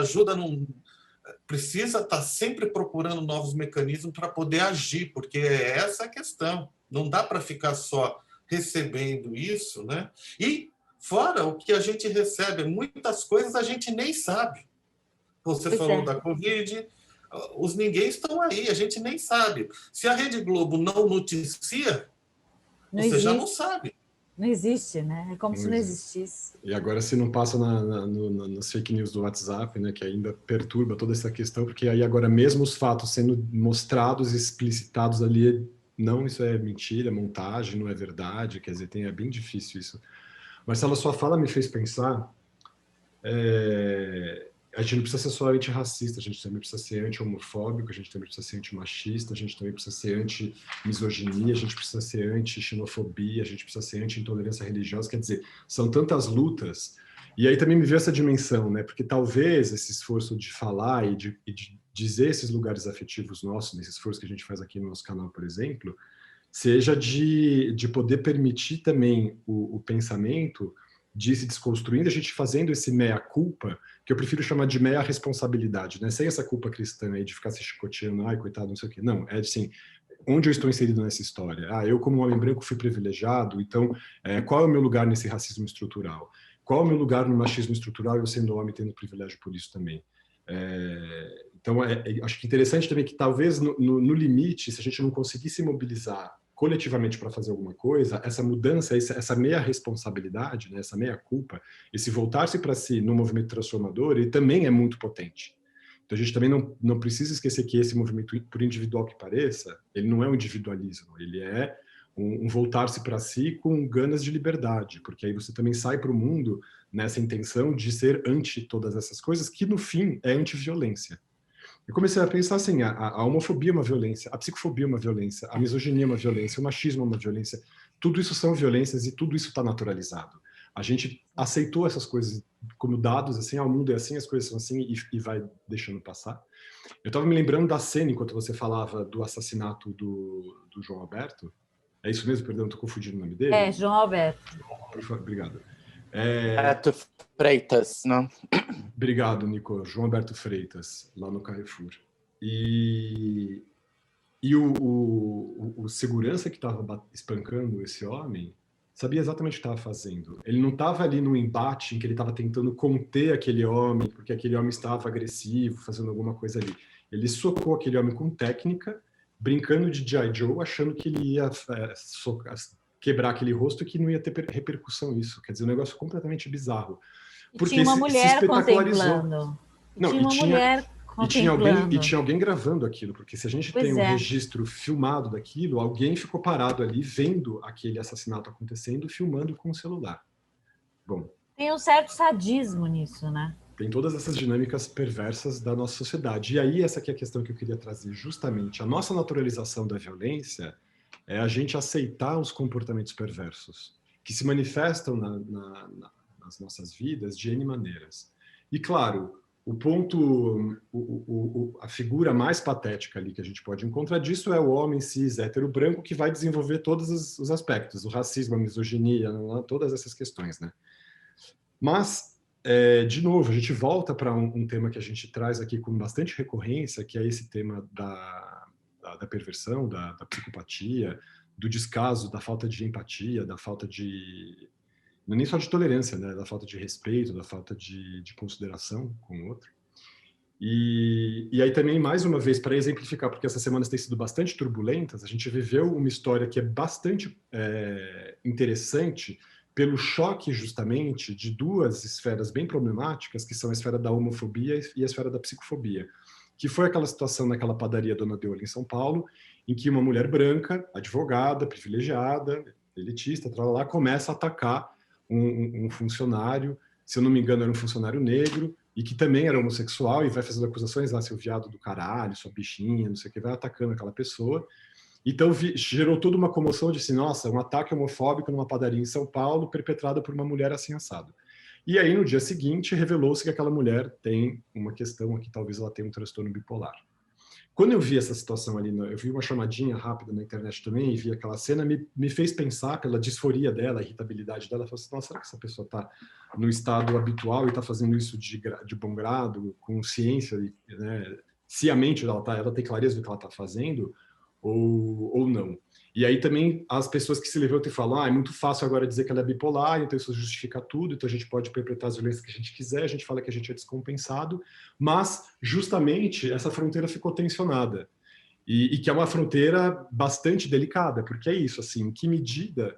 Speaker 4: precisa estar sempre procurando novos mecanismos para poder agir, porque é essa a questão. Não dá para ficar só recebendo isso, né? E fora o que a gente recebe, muitas coisas a gente nem sabe. Você falou da Covid, os ninguém estão aí, a gente nem sabe. Se a Rede Globo não noticia, você já não sabe.
Speaker 1: Não existe, né? É como se não existisse.
Speaker 2: E agora, se não passa nas fake news do WhatsApp, né, que ainda perturba toda essa questão, porque aí agora mesmo os fatos sendo mostrados, explicitados ali, não, isso é mentira, montagem, não é verdade, quer dizer, é bem difícil isso. Marcelo, sua fala me fez pensar, a gente não precisa ser só antirracista, a gente também precisa ser anti-homofóbico, a gente também precisa ser antimachista, a gente também precisa ser anti-misoginia, a gente precisa ser anti-xenofobia, a gente precisa ser anti-intolerância religiosa, quer dizer, são tantas lutas. E aí também me veio essa dimensão, né? Porque talvez esse esforço de falar e de dizer esses lugares afetivos nossos, nesse esforço que a gente faz aqui no nosso canal, por exemplo, seja de poder permitir também o pensamento de ir se desconstruindo, a gente fazendo esse meia-culpa, que eu prefiro chamar de meia-responsabilidade, né? Sem essa culpa cristã aí de ficar se chicoteando, ai, coitado, não sei o quê. Não, é assim, onde eu estou inserido nessa história? Eu como homem branco fui privilegiado, então qual é o meu lugar nesse racismo estrutural? Qual é o meu lugar no machismo estrutural, eu sendo homem tendo privilégio por isso também? Então, acho que interessante também que talvez no limite, se a gente não conseguisse mobilizar coletivamente para fazer alguma coisa, essa mudança, essa meia responsabilidade, né, essa meia culpa, esse voltar-se para si no movimento transformador, ele também é muito potente. Então a gente também não precisa esquecer que esse movimento, por individual que pareça, ele não é um individualismo, ele é um voltar-se para si com ganas de liberdade, porque aí você também sai para o mundo nessa intenção de ser anti todas essas coisas, que no fim é anti-violência. Eu comecei a pensar assim, a homofobia é uma violência, a psicofobia é uma violência, a misoginia é uma violência, o machismo é uma violência, tudo isso são violências e tudo isso está naturalizado. A gente aceitou essas coisas como dados, assim, o mundo é assim, as coisas são assim e vai deixando passar. Eu estava me lembrando da cena, enquanto você falava do assassinato do João Alberto. É isso mesmo? Perdão, estou confundindo o nome dele.
Speaker 1: João Alberto.
Speaker 2: Obrigado.
Speaker 3: Alberto Freitas, não?
Speaker 2: Obrigado, Nico. João Alberto Freitas, lá no Carrefour. E o segurança que estava espancando esse homem sabia exatamente o que estava fazendo. Ele não estava ali num embate em que ele estava tentando conter aquele homem, porque aquele homem estava agressivo, fazendo alguma coisa ali. Ele socou aquele homem com técnica, brincando de G.I. Joe, achando que ele ia quebrar aquele rosto e que não ia ter repercussão isso. Quer dizer, um negócio completamente bizarro.
Speaker 1: Porque tinha uma mulher contemplando.
Speaker 2: Tinha alguém gravando aquilo, porque se a gente tem um registro filmado daquilo, alguém ficou parado ali vendo aquele assassinato acontecendo, filmando com o celular. Bom,
Speaker 1: tem um certo sadismo nisso, né?
Speaker 2: Tem todas essas dinâmicas perversas da nossa sociedade. E aí essa aqui é a questão que eu queria trazer, justamente. A nossa naturalização da violência é a gente aceitar os comportamentos perversos, que se manifestam na nas nossas vidas de N maneiras. E, claro, o ponto, a figura mais patética ali que a gente pode encontrar disso é o homem cis, hétero, branco, que vai desenvolver todos os aspectos, o racismo, a misoginia, todas essas questões, né? Mas, de novo, a gente volta para um tema que a gente traz aqui com bastante recorrência, que é esse tema da perversão, da psicopatia, do descaso, da falta de empatia, da falta de... não é nem só de tolerância, né? Da falta de respeito, da falta de consideração com o outro. E aí também, mais uma vez, para exemplificar, porque essas semanas têm sido bastante turbulentas, a gente viveu uma história que é bastante interessante pelo choque, justamente, de duas esferas bem problemáticas, que são a esfera da homofobia e a esfera da psicofobia, que foi aquela situação naquela padaria Dona Deola, em São Paulo, em que uma mulher branca, advogada, privilegiada, elitista, lá, começa a atacar um funcionário, se eu não me engano era um funcionário negro, e que também era homossexual, e vai fazendo acusações lá, seu viado do caralho, sua bichinha, não sei o que, vai atacando aquela pessoa. Então gerou toda uma comoção de assim, nossa, um ataque homofóbico numa padaria em São Paulo, perpetrado por uma mulher assim assado. E aí, no dia seguinte, revelou-se que aquela mulher tem uma questão aqui, talvez ela tenha um transtorno bipolar. Quando eu vi essa situação ali, eu vi uma chamadinha rápida na internet também, e vi aquela cena, me fez pensar pela disforia dela, a irritabilidade dela, eu falei assim, nossa, será que essa pessoa está no estado habitual e está fazendo isso de bom grado, com ciência, né? Se a mente dela ela tem clareza do que ela está fazendo, ou não. E aí também as pessoas que se levantam e falam, é muito fácil agora dizer que ela é bipolar, então isso justifica tudo, então a gente pode perpetrar as violências que a gente quiser, a gente fala que a gente é descompensado, mas justamente essa fronteira ficou tensionada. E que é uma fronteira bastante delicada, porque é isso, assim, em que medida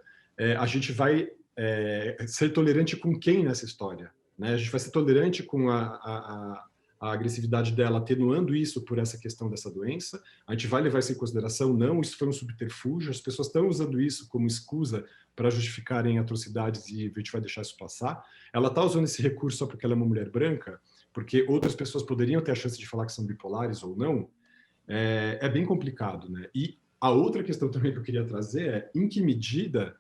Speaker 2: a gente vai ser tolerante com quem nessa história? Né? A gente vai ser tolerante com a agressividade dela, atenuando isso por essa questão dessa doença. A gente vai levar isso em consideração? Não, isso foi um subterfúgio, as pessoas estão usando isso como escusa para justificarem atrocidades e a gente vai deixar isso passar. Ela está usando esse recurso só porque ela é uma mulher branca, porque outras pessoas poderiam ter a chance de falar que são bipolares ou não. É bem complicado, né? E a outra questão também que eu queria trazer é em que medida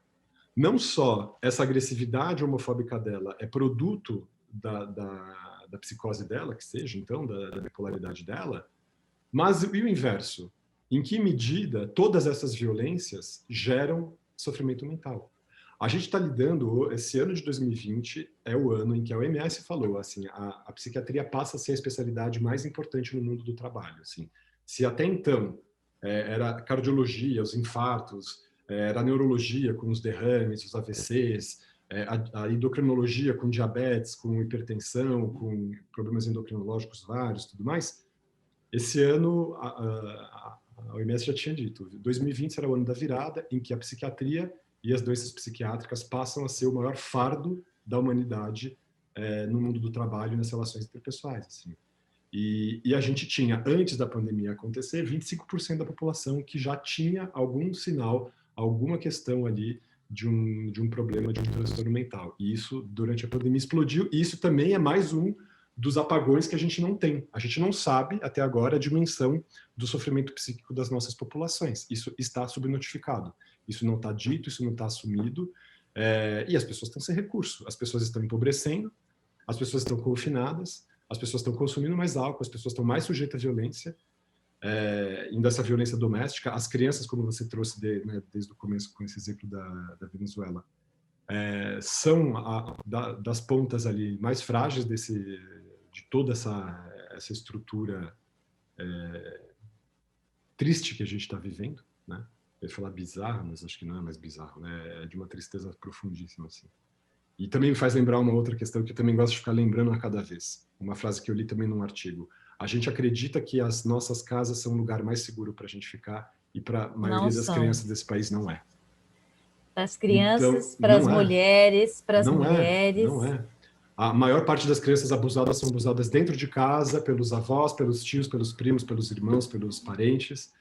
Speaker 2: não só essa agressividade homofóbica dela é produto da psicose dela, que seja, então, da bipolaridade dela, mas e o inverso? Em que medida todas essas violências geram sofrimento mental? A gente está lidando, esse ano de 2020 é o ano em que a OMS falou, assim, a psiquiatria passa a ser a especialidade mais importante no mundo do trabalho. Assim. Se até então era cardiologia, os infartos, era a neurologia com os derrames, os AVCs, a endocrinologia com diabetes, com hipertensão, com problemas endocrinológicos vários, tudo mais, esse ano a OMS já tinha dito, 2020 será o ano da virada em que a psiquiatria e as doenças psiquiátricas passam a ser o maior fardo da humanidade no mundo do trabalho e nas relações interpessoais. Assim. E a gente tinha, antes da pandemia acontecer, 25% da população que já tinha algum sinal, alguma questão ali de um problema, de um transtorno mental. E isso, durante a pandemia, explodiu. E isso também é mais um dos apagões que a gente não tem. A gente não sabe, até agora, a dimensão do sofrimento psíquico das nossas populações. Isso está subnotificado. Isso não está dito, isso não está assumido. E as pessoas estão sem recurso. As pessoas estão empobrecendo, as pessoas estão confinadas, as pessoas estão consumindo mais álcool, as pessoas estão mais sujeitas à violência. Ainda essa violência doméstica, as crianças, como você trouxe desde o começo com esse exemplo da Venezuela, são das pontas ali mais frágeis de toda essa estrutura triste que a gente está vivendo, né? Eu ia falar bizarro, mas acho que não é mais bizarro, né? É de uma tristeza profundíssima, assim. E também me faz lembrar uma outra questão que eu também gosto de ficar lembrando a cada vez. Uma frase que eu li também num artigo. A gente acredita que as nossas casas são um lugar mais seguro para a gente ficar e para a maioria das crianças desse país não é.
Speaker 1: Para as crianças,
Speaker 2: então,
Speaker 1: para as mulheres, para as mulheres.
Speaker 2: Não é. A maior parte das crianças abusadas são abusadas dentro de casa, pelos avós, pelos tios, pelos primos, pelos irmãos, pelos parentes,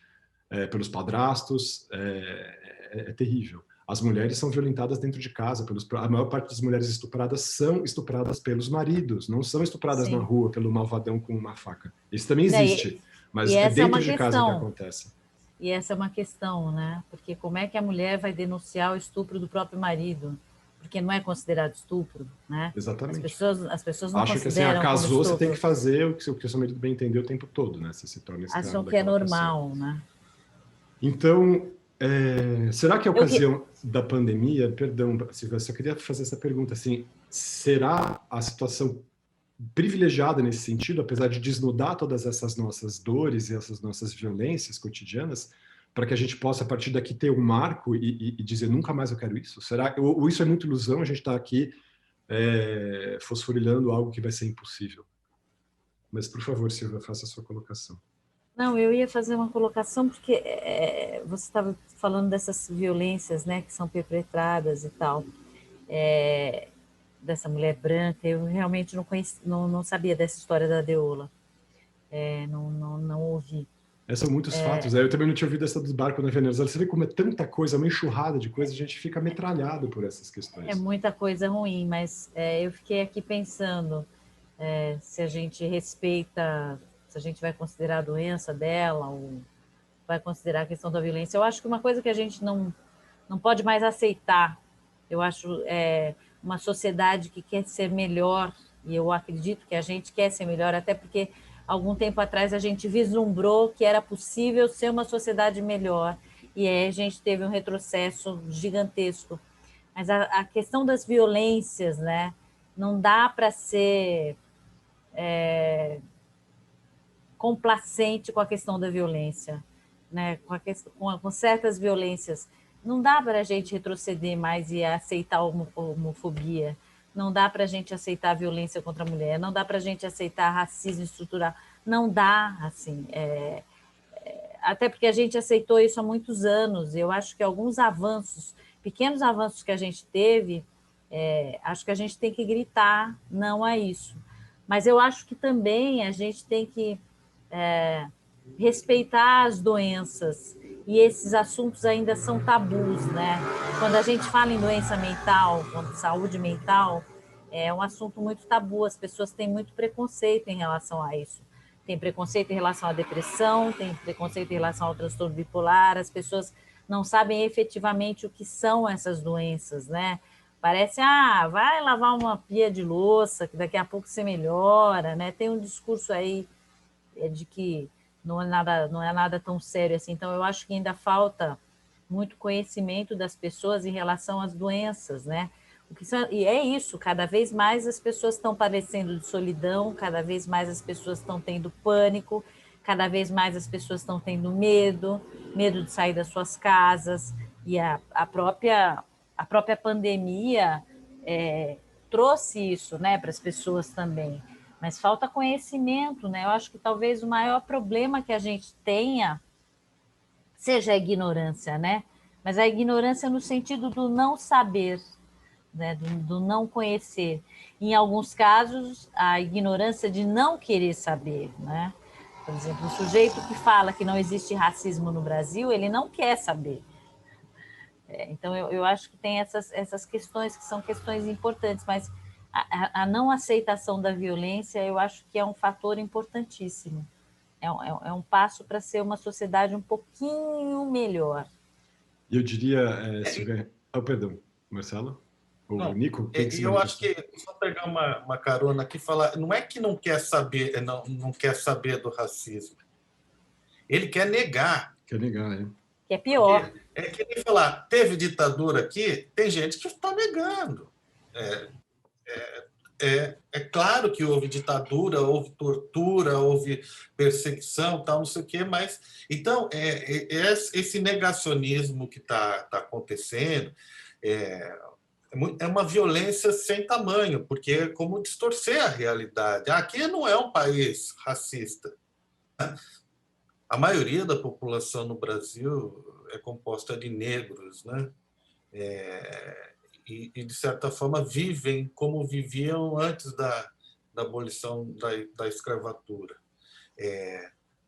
Speaker 2: pelos padrastos. É terrível. As mulheres são violentadas dentro de casa. A maior parte das mulheres estupradas são estupradas pelos maridos, não são estupradas na rua pelo malvadão com uma faca. Isso também existe, mas é dentro de casa que acontece.
Speaker 1: E essa é uma questão, né? Porque como é que a mulher vai denunciar o estupro do próprio marido? porque não é considerado estupro, né?
Speaker 2: Exatamente.
Speaker 1: As pessoas não
Speaker 2: Acho que assim,
Speaker 1: consideram como
Speaker 2: casou, você
Speaker 1: estupro.
Speaker 2: tem que fazer o que o seu marido bem entender o tempo todo, né? Você se torna escravo
Speaker 1: Acham que é
Speaker 2: daquela
Speaker 1: normal,
Speaker 2: pessoa.
Speaker 1: né?
Speaker 2: Então, será que a ocasião da pandemia, perdão, Silvia, eu só queria fazer essa pergunta, assim, será a situação privilegiada nesse sentido, apesar de desnudar todas essas nossas dores e essas nossas violências cotidianas, para que a gente possa, a partir daqui, ter um marco e dizer, nunca mais eu quero isso? Será, ou isso é muito ilusão, a gente está aqui fosforilando algo que vai ser impossível? Mas, por favor, Silvia, faça a sua colocação.
Speaker 1: Não, eu ia fazer uma colocação porque você estava falando dessas violências, né, que são perpetradas e tal, dessa mulher branca. Eu realmente não sabia dessa história da Deola, não ouvi.
Speaker 2: São muitos fatos. Eu também não tinha ouvido essa dos barcos na Venezuela. Você vê como é tanta coisa, uma enxurrada de coisas, a gente fica metralhado por essas questões.
Speaker 1: É muita coisa ruim, mas eu fiquei aqui pensando se a gente respeita, se a gente vai considerar a doença dela ou vai considerar a questão da violência. Eu acho que uma coisa que a gente não pode mais aceitar, eu acho, uma sociedade que quer ser melhor, e eu acredito que a gente quer ser melhor, até porque algum tempo atrás a gente vislumbrou que era possível ser uma sociedade melhor, e aí a gente teve um retrocesso gigantesco. Mas a questão das violências, né, não dá para ser complacente com a questão da violência, né? Com certas violências. Não dá para a gente retroceder mais e aceitar a homofobia, não dá para a gente aceitar a violência contra a mulher, não dá para a gente aceitar racismo estrutural, não dá, assim, até porque a gente aceitou isso há muitos anos. Eu acho que alguns avanços, pequenos avanços que a gente teve, acho que a gente tem que gritar não a isso. Mas eu acho que também a gente tem que respeitar as doenças, e esses assuntos ainda são tabus, né? Quando a gente fala em doença mental, saúde mental, é um assunto muito tabu, as pessoas têm muito preconceito em relação a isso. Tem preconceito em relação à depressão, tem preconceito em relação ao transtorno bipolar, as pessoas não sabem efetivamente o que são essas doenças, né? Parece, vai lavar uma pia de louça, que daqui a pouco você melhora, né? Tem um discurso aí de que não é nada tão sério assim. Então, eu acho que ainda falta muito conhecimento das pessoas em relação às doenças, né? E é isso, cada vez mais as pessoas estão padecendo de solidão, cada vez mais as pessoas estão tendo pânico, cada vez mais as pessoas estão tendo medo de sair das suas casas, e a própria pandemia trouxe isso, né, para as pessoas também. Mas falta conhecimento, né? Eu acho que talvez o maior problema que a gente tenha seja a ignorância, né? Mas a ignorância no sentido do não saber, né? Do não conhecer. Em alguns casos, a ignorância de não querer saber, né? Por exemplo, o sujeito que fala que não existe racismo no Brasil, ele não quer saber. Então, eu acho que tem essas questões que são questões importantes, mas a não aceitação da violência, eu acho que é um fator importantíssimo. É um passo para ser uma sociedade um pouquinho melhor.
Speaker 2: E eu diria, Silvia... perdão, Marcelo? Ou Nico?
Speaker 4: Eu acho que, só pegar uma carona aqui e falar, não é que não quer saber, não quer saber do racismo. Ele quer negar.
Speaker 2: Quer negar,
Speaker 1: Que é pior.
Speaker 4: É que nem falar, teve ditadura aqui, tem gente que está negando. É claro que houve ditadura, houve tortura, houve perseguição, tal, não sei o quê, mas então esse negacionismo que está acontecendo é uma violência sem tamanho, porque é como distorcer a realidade. Aqui não é um país racista. A maioria da população no Brasil é composta de negros, né? E, de certa forma, vivem como viviam antes da abolição da escravatura.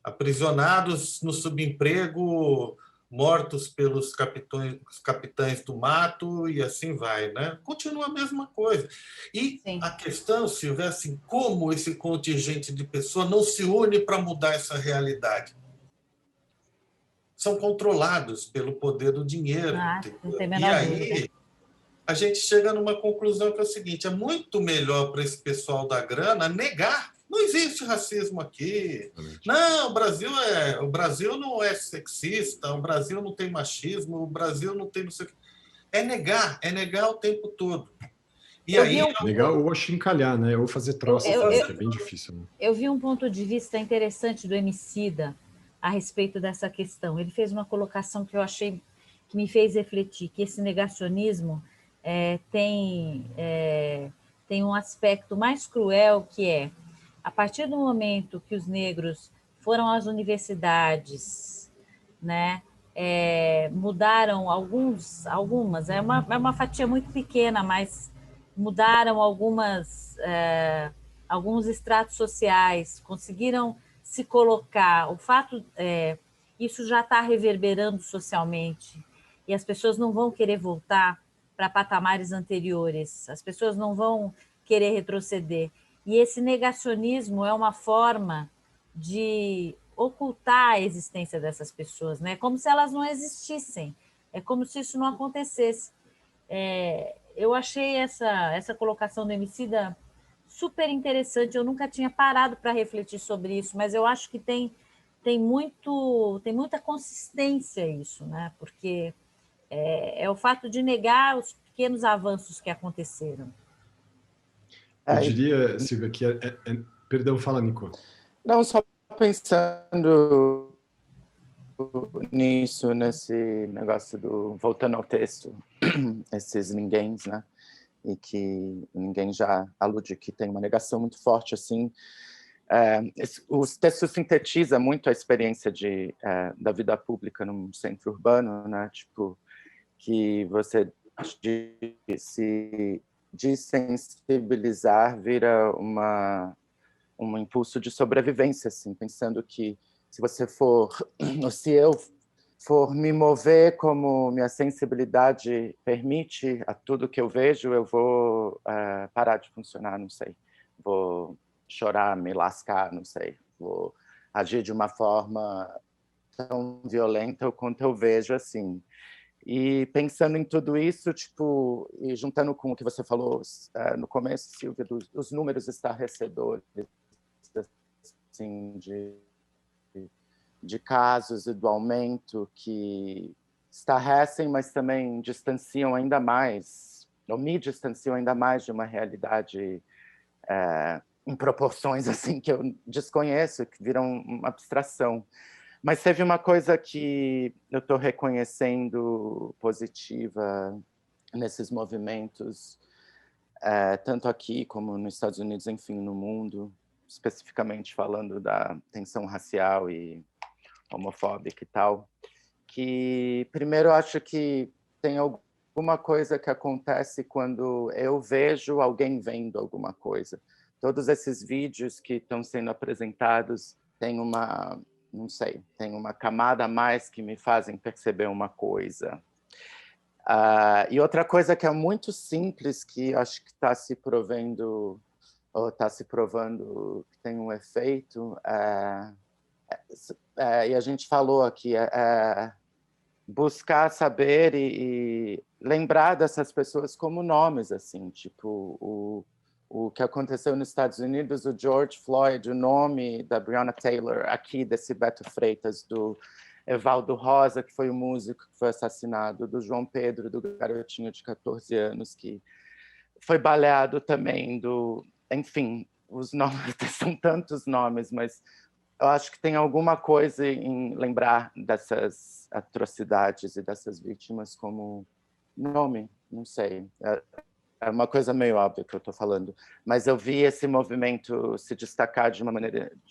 Speaker 4: Aprisionados no subemprego, mortos pelos capitães do mato, e assim vai, né? Continua a mesma coisa. E sim, a questão, Silvia, é assim, como esse contingente de pessoas não se une para mudar essa realidade? São controlados pelo poder do dinheiro.
Speaker 1: Não tem a menor dúvida.
Speaker 4: a gente chega numa conclusão que é o seguinte: é muito melhor para esse pessoal da grana negar. Não existe racismo aqui. Não, o Brasil não é sexista, o Brasil não tem machismo, o Brasil não tem não sei o quê. É negar o tempo todo. E aí
Speaker 2: negar ou achincalhar, né? Ou fazer troça, que é bem difícil. Né?
Speaker 1: Eu vi um ponto de vista interessante do Emicida a respeito dessa questão. Ele fez uma colocação que eu achei que me fez refletir, que esse negacionismo tem um aspecto mais cruel, que é, a partir do momento que os negros foram às universidades, né, mudaram algumas, é uma fatia muito pequena, mas mudaram alguns estratos sociais, conseguiram se colocar. O fato isso já está reverberando socialmente, e as pessoas não vão querer voltar para patamares anteriores, as pessoas não vão querer retroceder. E esse negacionismo é uma forma de ocultar a existência dessas pessoas, né? Como se elas não existissem, é como se isso não acontecesse. Eu achei essa colocação do Emicida super interessante, eu nunca tinha parado para refletir sobre isso, mas eu acho que tem muita consistência isso, né? Porque é o fato de negar os pequenos avanços que aconteceram.
Speaker 2: Eu diria, Silvia, que perdão, fala, Nico.
Speaker 3: Não, só pensando nisso, nesse negócio voltando ao texto, esses ninguéms, né? E que ninguém já alude que tem uma negação muito forte, assim. O texto sintetiza muito a experiência da vida pública num centro urbano, né? Tipo, que você se desensibilizar vira um impulso de sobrevivência, assim, pensando que se eu for me mover como minha sensibilidade permite a tudo que eu vejo, eu vou parar de funcionar, não sei. Vou chorar, me lascar, não sei. Vou agir de uma forma tão violenta quanto eu vejo, assim. E pensando em tudo isso, tipo, e juntando com o que você falou no começo, Silvia, dos números estarrecedores, assim, de casos e do aumento que estarrecem, mas também distanciam ainda mais, ou me distanciam ainda mais de uma realidade em proporções assim que eu desconheço, que viram uma abstração. Mas teve uma coisa que eu estou reconhecendo positiva nesses movimentos, tanto aqui como nos Estados Unidos, enfim, no mundo, especificamente falando da tensão racial e homofóbica e tal, que primeiro eu acho que tem alguma coisa que acontece quando eu vejo alguém vendo alguma coisa. Todos esses vídeos que estão sendo apresentados têm não sei, tem uma camada a mais que me fazem perceber uma coisa. E outra coisa que é muito simples, que acho que está se provando que tem um efeito, e a gente falou aqui, buscar saber e lembrar dessas pessoas como nomes, assim, tipo o que aconteceu nos Estados Unidos, o George Floyd, o nome da Breonna Taylor, aqui desse Beto Freitas, do Evaldo Rosa, que foi o músico que foi assassinado, do João Pedro, do garotinho de 14 anos, que foi baleado também, enfim, os nomes, são tantos nomes, mas eu acho que tem alguma coisa em lembrar dessas atrocidades e dessas vítimas como nome, não sei. É uma coisa meio óbvia que eu estou falando, mas eu vi esse movimento se destacar de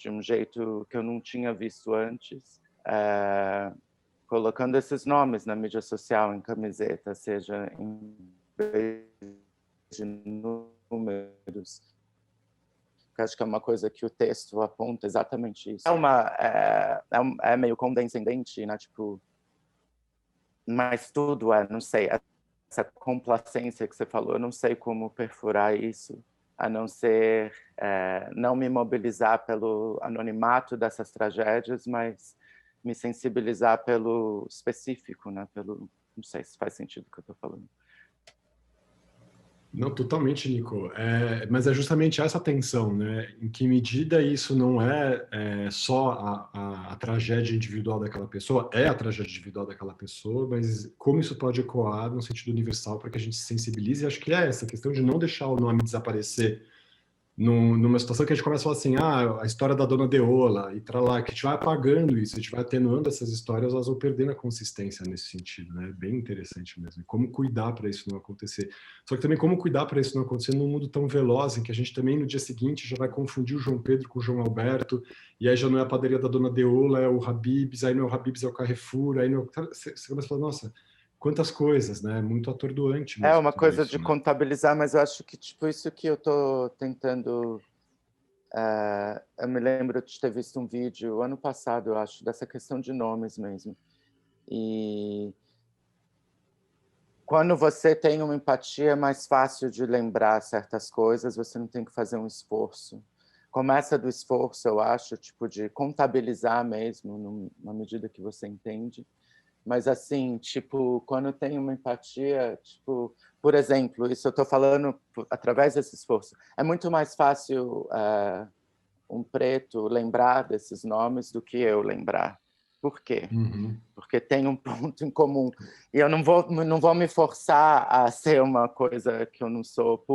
Speaker 3: um jeito que eu não tinha visto antes, colocando esses nomes na mídia social, em camiseta, seja em vez de números. Eu acho que é uma coisa que o texto aponta exatamente isso. É meio condescendente, né? Tipo, mas tudo não sei, essa complacência que você falou, eu não sei como perfurar isso, a não ser não me mobilizar pelo anonimato dessas tragédias, mas me sensibilizar pelo específico, né? Não sei se faz sentido o que eu estou falando.
Speaker 2: Não, totalmente, Nico. Mas é justamente essa tensão, né? Em que medida isso não é só a tragédia individual daquela pessoa, é a tragédia individual daquela pessoa, mas como isso pode ecoar no sentido universal para que a gente se sensibilize. E acho que é essa questão de não deixar o nome desaparecer numa situação que a gente começa a falar assim, a história da Dona Deola, e para lá, que a gente vai apagando isso, a gente vai atenuando essas histórias, elas vão perdendo a consistência nesse sentido, né? Bem interessante mesmo. E como cuidar para isso não acontecer. Só que também como cuidar para isso não acontecer num mundo tão veloz, em que a gente também no dia seguinte já vai confundir o João Pedro com o João Alberto, e aí já não é a padaria da Dona Deola, é o Habib's, aí não é o Habib's, é o Carrefour, aí não... Você começa a falar, nossa, quantas coisas, né? Muito atordoante mesmo.
Speaker 3: É uma coisa
Speaker 2: isso,
Speaker 3: de
Speaker 2: né?
Speaker 3: contabilizar, mas eu acho que tipo isso que eu estou tentando. Eu me lembro de ter visto um vídeo ano passado, eu acho, dessa questão de nomes mesmo. E quando você tem uma empatia, é mais fácil de lembrar certas coisas, você não tem que fazer um esforço. Começa do esforço, eu acho, tipo de contabilizar mesmo, na medida que você entende. Mas assim, tipo, quando tem uma empatia, tipo, por exemplo, isso eu estou falando através desse esforço. É muito mais fácil um preto lembrar desses nomes do que eu lembrar. Por quê?
Speaker 2: Uhum.
Speaker 3: Porque tem um ponto em comum. E eu não vou me forçar a ser uma coisa que eu não sou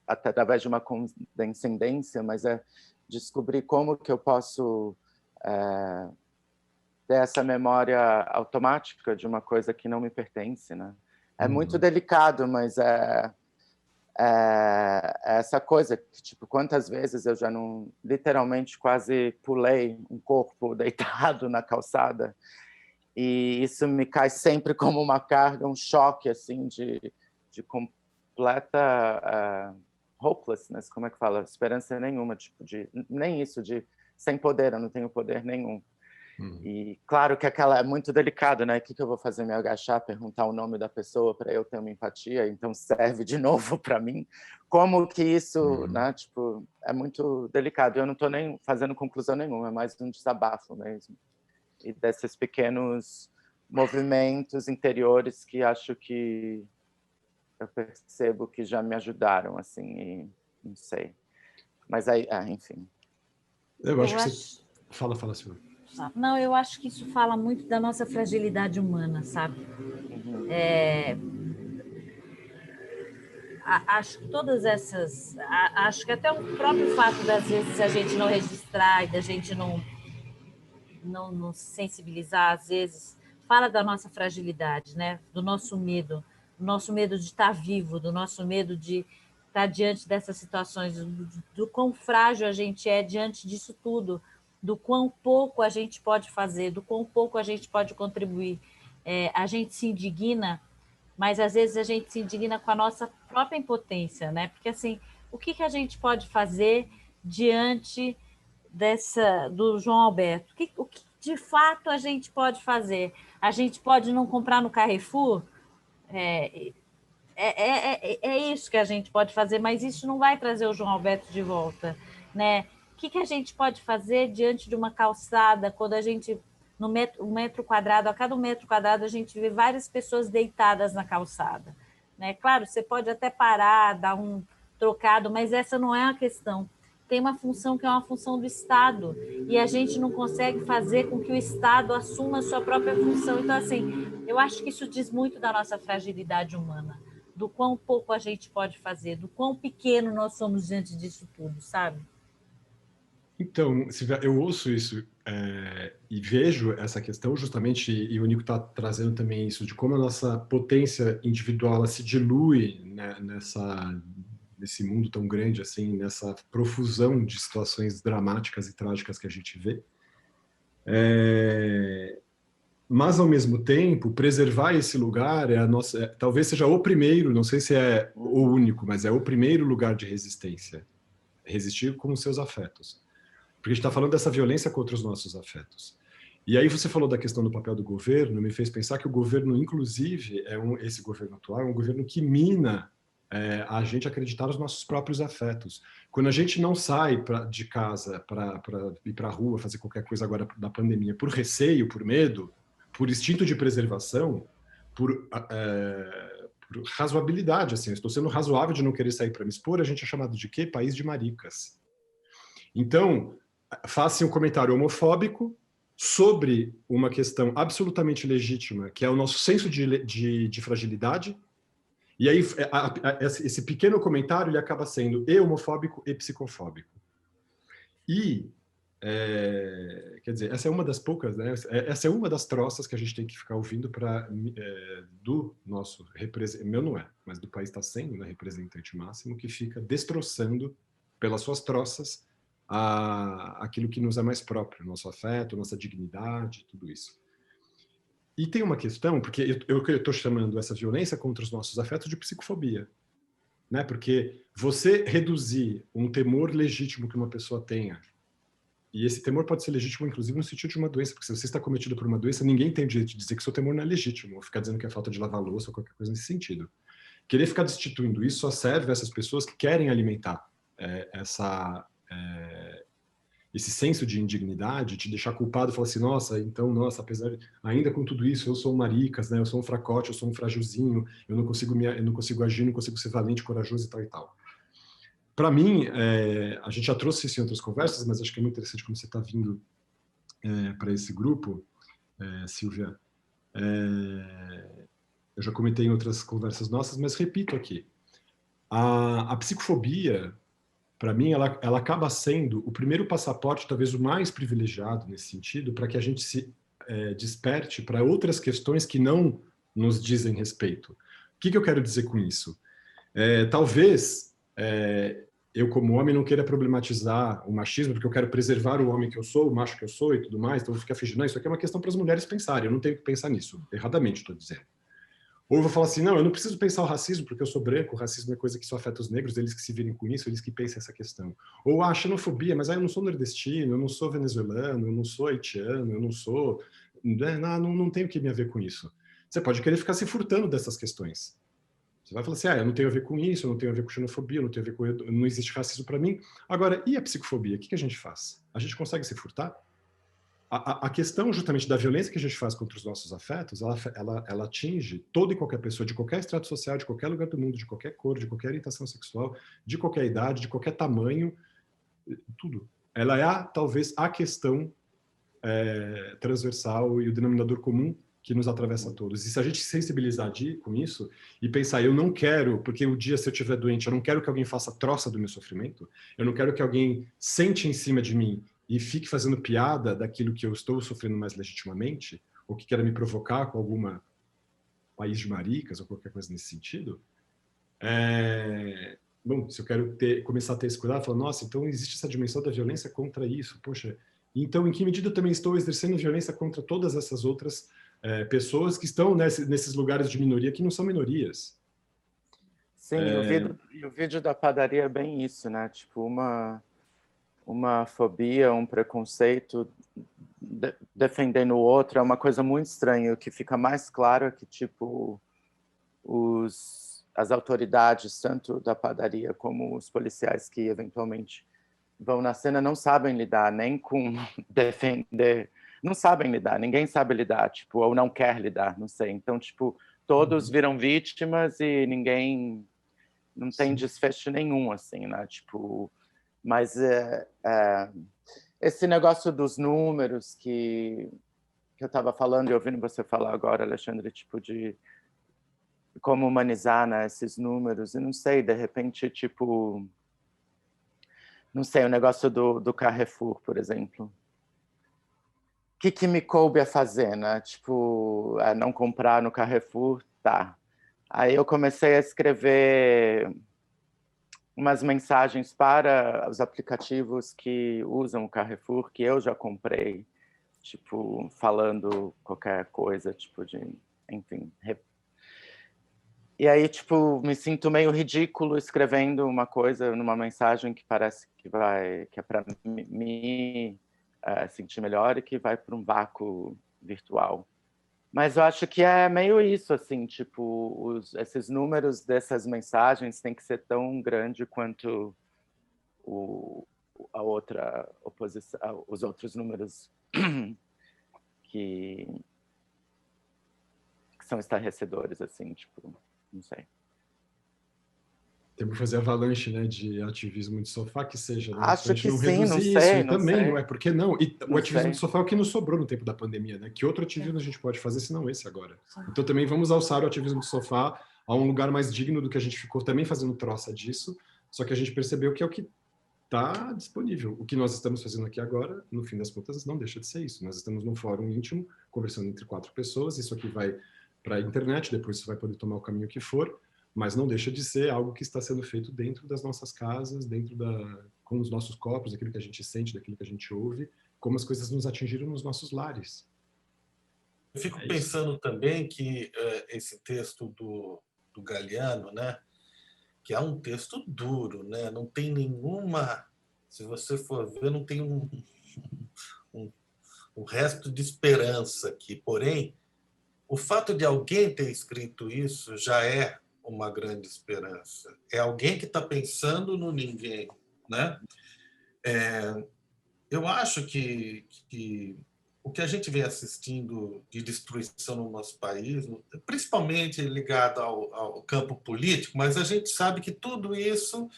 Speaker 3: através de uma condescendência, mas é descobrir como que eu posso ter essa memória automática de uma coisa que não me pertence, né? É muito delicado, mas é essa coisa que, tipo, quantas vezes eu já não, literalmente, quase pulei um corpo deitado na calçada, e isso me cai sempre como uma carga, um choque, assim, de completa hopelessness, como é que fala? Esperança nenhuma, tipo, nem isso, sem poder, eu não tenho poder nenhum. E claro que aquela é muito delicado, né? O que eu vou fazer? Me agachar, perguntar o nome da pessoa para eu ter uma empatia? Então serve de novo para mim? Como que isso, né? Tipo, é muito delicado. Eu não estou nem fazendo conclusão nenhuma, é mais um desabafo mesmo. E desses pequenos movimentos interiores que acho que eu percebo que já me ajudaram, assim, e não sei. Mas aí, enfim.
Speaker 2: Eu acho que você... Fala, Silvia.
Speaker 1: Não, eu acho que isso fala muito da nossa fragilidade humana, sabe? Acho que todas essas... Acho que até o próprio fato das vezes a gente não registrar e da gente não se sensibilizar, às vezes, fala da nossa fragilidade, né? Do nosso medo de estar vivo, do nosso medo de estar diante dessas situações, do quão frágil a gente é diante disso tudo, do quão pouco a gente pode fazer, do quão pouco a gente pode contribuir. A gente se indigna, mas às vezes a gente se indigna com a nossa própria impotência, né? Porque assim, o que a gente pode fazer diante do João Alberto? O que de fato a gente pode fazer? A gente pode não comprar no Carrefour? É isso que a gente pode fazer, mas isso não vai trazer o João Alberto de volta, né? O que a gente pode fazer diante de uma calçada, quando a gente, um metro quadrado, a cada 1 metro quadrado, a gente vê várias pessoas deitadas na calçada, né? Claro, você pode até parar, dar um trocado, mas essa não é a questão. Tem uma função que é uma função do Estado, e a gente não consegue fazer com que o Estado assuma a sua própria função. Então, assim, eu acho que isso diz muito da nossa fragilidade humana, do quão pouco a gente pode fazer, do quão pequeno nós somos diante disso tudo, sabe?
Speaker 2: Então, Silvia, eu ouço isso e vejo essa questão justamente, e o Nico está trazendo também isso, de como a nossa potência individual ela se dilui, né, nesse mundo tão grande, assim, nessa profusão de situações dramáticas e trágicas que a gente vê. Mas, ao mesmo tempo, preservar esse lugar talvez seja o primeiro, não sei se é o único, mas é o primeiro lugar de resistência. Resistir com os seus afetos. Porque a gente está falando dessa violência contra os nossos afetos. E aí você falou da questão do papel do governo, me fez pensar que o governo, inclusive, esse governo atual, é um governo que mina a gente acreditar nos nossos próprios afetos. Quando a gente não sai de casa para ir para a rua, fazer qualquer coisa agora da pandemia, por receio, por medo, por instinto de preservação, por razoabilidade, assim, eu estou sendo razoável de não querer sair para me expor, a gente é chamado de quê? País de maricas. Então, faça um comentário homofóbico sobre uma questão absolutamente legítima, que é o nosso senso de fragilidade, e aí esse pequeno comentário ele acaba sendo e homofóbico e psicofóbico. E, quer dizer, essa é uma das poucas, né? Essa é uma das troças que a gente tem que ficar ouvindo do nosso representante, meu não é, mas do país está sendo, né, representante máximo, que fica destroçando pelas suas troças aquilo que nos é mais próprio, nosso afeto, nossa dignidade, tudo isso. E tem uma questão, porque eu estou chamando essa violência contra os nossos afetos de psicofobia, né? Porque você reduzir um temor legítimo que uma pessoa tenha, e esse temor pode ser legítimo, inclusive, no sentido de uma doença, porque se você está cometido por uma doença, ninguém tem o direito de dizer que seu temor não é legítimo, ou ficar dizendo que é falta de lavar louça, ou qualquer coisa nesse sentido. Querer ficar destituindo isso só serve a essas pessoas que querem alimentar esse senso de indignidade, te deixar culpado e falar assim, nossa, então, nossa, ainda com tudo isso, eu sou um maricas, né? Eu sou um fracote, eu sou um frágilzinho, eu não consigo agir, não consigo ser valente, corajoso e tal e tal. Para mim, a gente já trouxe isso em outras conversas, mas acho que é muito interessante como você está vindo para esse grupo, Silvia. Eu já comentei em outras conversas nossas, mas repito aqui. A psicofobia, para mim, ela acaba sendo o primeiro passaporte, talvez o mais privilegiado nesse sentido, para que a gente se desperte para outras questões que não nos dizem respeito. O que eu quero dizer com isso? Talvez eu, como homem, não queira problematizar o machismo, porque eu quero preservar o homem que eu sou, o macho que eu sou e tudo mais, então eu vou ficar fingindo, não, isso aqui é uma questão para as mulheres pensarem, eu não tenho que pensar nisso, erradamente estou dizendo. Ou eu vou falar assim, não, eu não preciso pensar o racismo porque eu sou branco, o racismo é coisa que só afeta os negros, eles que se virem com isso, eles que pensem essa questão. Ou a xenofobia, mas aí eu não sou nordestino, eu não sou venezuelano, eu não sou haitiano, eu não sou... Não tenho que me a ver com isso. Você pode querer ficar se furtando dessas questões. Você vai falar assim, eu não tenho a ver com isso, eu não tenho a ver com xenofobia, eu não tenho a ver com... Não existe racismo para mim. Agora, e a psicofobia? O que a gente faz? A gente consegue se furtar? A questão justamente da violência que a gente faz contra os nossos afetos, ela atinge toda e qualquer pessoa, de qualquer estrato social, de qualquer lugar do mundo, de qualquer cor, de qualquer orientação sexual, de qualquer idade, de qualquer tamanho, tudo. Ela é, talvez, a questão transversal e o denominador comum que nos atravessa a todos. E se a gente se sensibilizar com isso e pensar, eu não quero, porque o dia se eu estiver doente, eu não quero que alguém faça troça do meu sofrimento, eu não quero que alguém sente em cima de mim e fique fazendo piada daquilo que eu estou sofrendo mais legitimamente, ou que queira me provocar com alguma país de maricas ou qualquer coisa nesse sentido, bom, se eu quero começar a ter esse cuidado, falar, nossa, então existe essa dimensão da violência contra isso, poxa, então em que medida eu também estou exercendo violência contra todas essas outras pessoas que estão nesses lugares de minoria que não são minorias?
Speaker 3: Sim, o vídeo da padaria é bem isso, né? Tipo, uma fobia, um preconceito defendendo o outro é uma coisa muito estranha. O que fica mais claro é que, tipo, as autoridades, tanto da padaria como os policiais que eventualmente vão na cena, não sabem lidar nem com defender, não sabem lidar, ninguém sabe lidar, tipo, ou não quer lidar, não sei. Então, tipo, todos viram vítimas e ninguém não tem desfecho nenhum, assim, né? Tipo, mas esse negócio dos números que eu estava falando e ouvindo você falar agora, Alexandre, tipo, de como humanizar, né, esses números, e não sei, de repente, tipo, não sei, o negócio do Carrefour, por exemplo. O que me coube a fazer, né? Tipo, não comprar no Carrefour, tá. Aí eu comecei a escrever umas mensagens para os aplicativos que usam o Carrefour, que eu já comprei, tipo, falando qualquer coisa, tipo de, enfim. E aí, tipo, me sinto meio ridículo escrevendo uma coisa numa mensagem que parece que é para me sentir melhor e que vai para um vácuo virtual. Mas eu acho que é meio isso, assim, tipo, esses números dessas mensagens têm que ser tão grande quanto a outra oposição, os outros números que são estarrecedores, assim, tipo. Não sei.
Speaker 2: Temos que fazer avalanche, né, de ativismo de sofá, que seja. Né?
Speaker 3: Acho
Speaker 2: pra gente
Speaker 3: que
Speaker 2: não
Speaker 3: sim,
Speaker 2: reduzir
Speaker 3: não
Speaker 2: isso.
Speaker 3: sei,
Speaker 2: E
Speaker 3: não
Speaker 2: também,
Speaker 3: sei.
Speaker 2: não é? Por que não? E o
Speaker 3: Não
Speaker 2: ativismo
Speaker 3: sei.
Speaker 2: de sofá é o que nos sobrou no tempo da pandemia, né? Que outro ativismo a gente pode fazer se não esse agora? Então também vamos alçar o ativismo de sofá a um lugar mais digno do que a gente ficou também fazendo troça disso, só que a gente percebeu que é o que está disponível. O que nós estamos fazendo aqui agora, no fim das contas, não deixa de ser isso. Nós estamos num fórum íntimo, conversando entre 4 pessoas, isso aqui vai para a internet, depois você vai poder tomar o caminho que for, mas não deixa de ser algo que está sendo feito dentro das nossas casas, com os nossos corpos, daquilo que a gente sente, daquilo que a gente ouve, como as coisas nos atingiram nos nossos lares.
Speaker 4: Eu fico pensando também que esse texto do Galiano, né, que é um texto duro, né, não tem nenhuma, se você for ver, não tem um resto de esperança aqui. Porém, o fato de alguém ter escrito isso já é uma grande esperança. É alguém que está pensando no ninguém, né? Eu acho que o que a gente vem assistindo de destruição no nosso país, principalmente ligado ao campo político, mas a gente sabe que tudo isso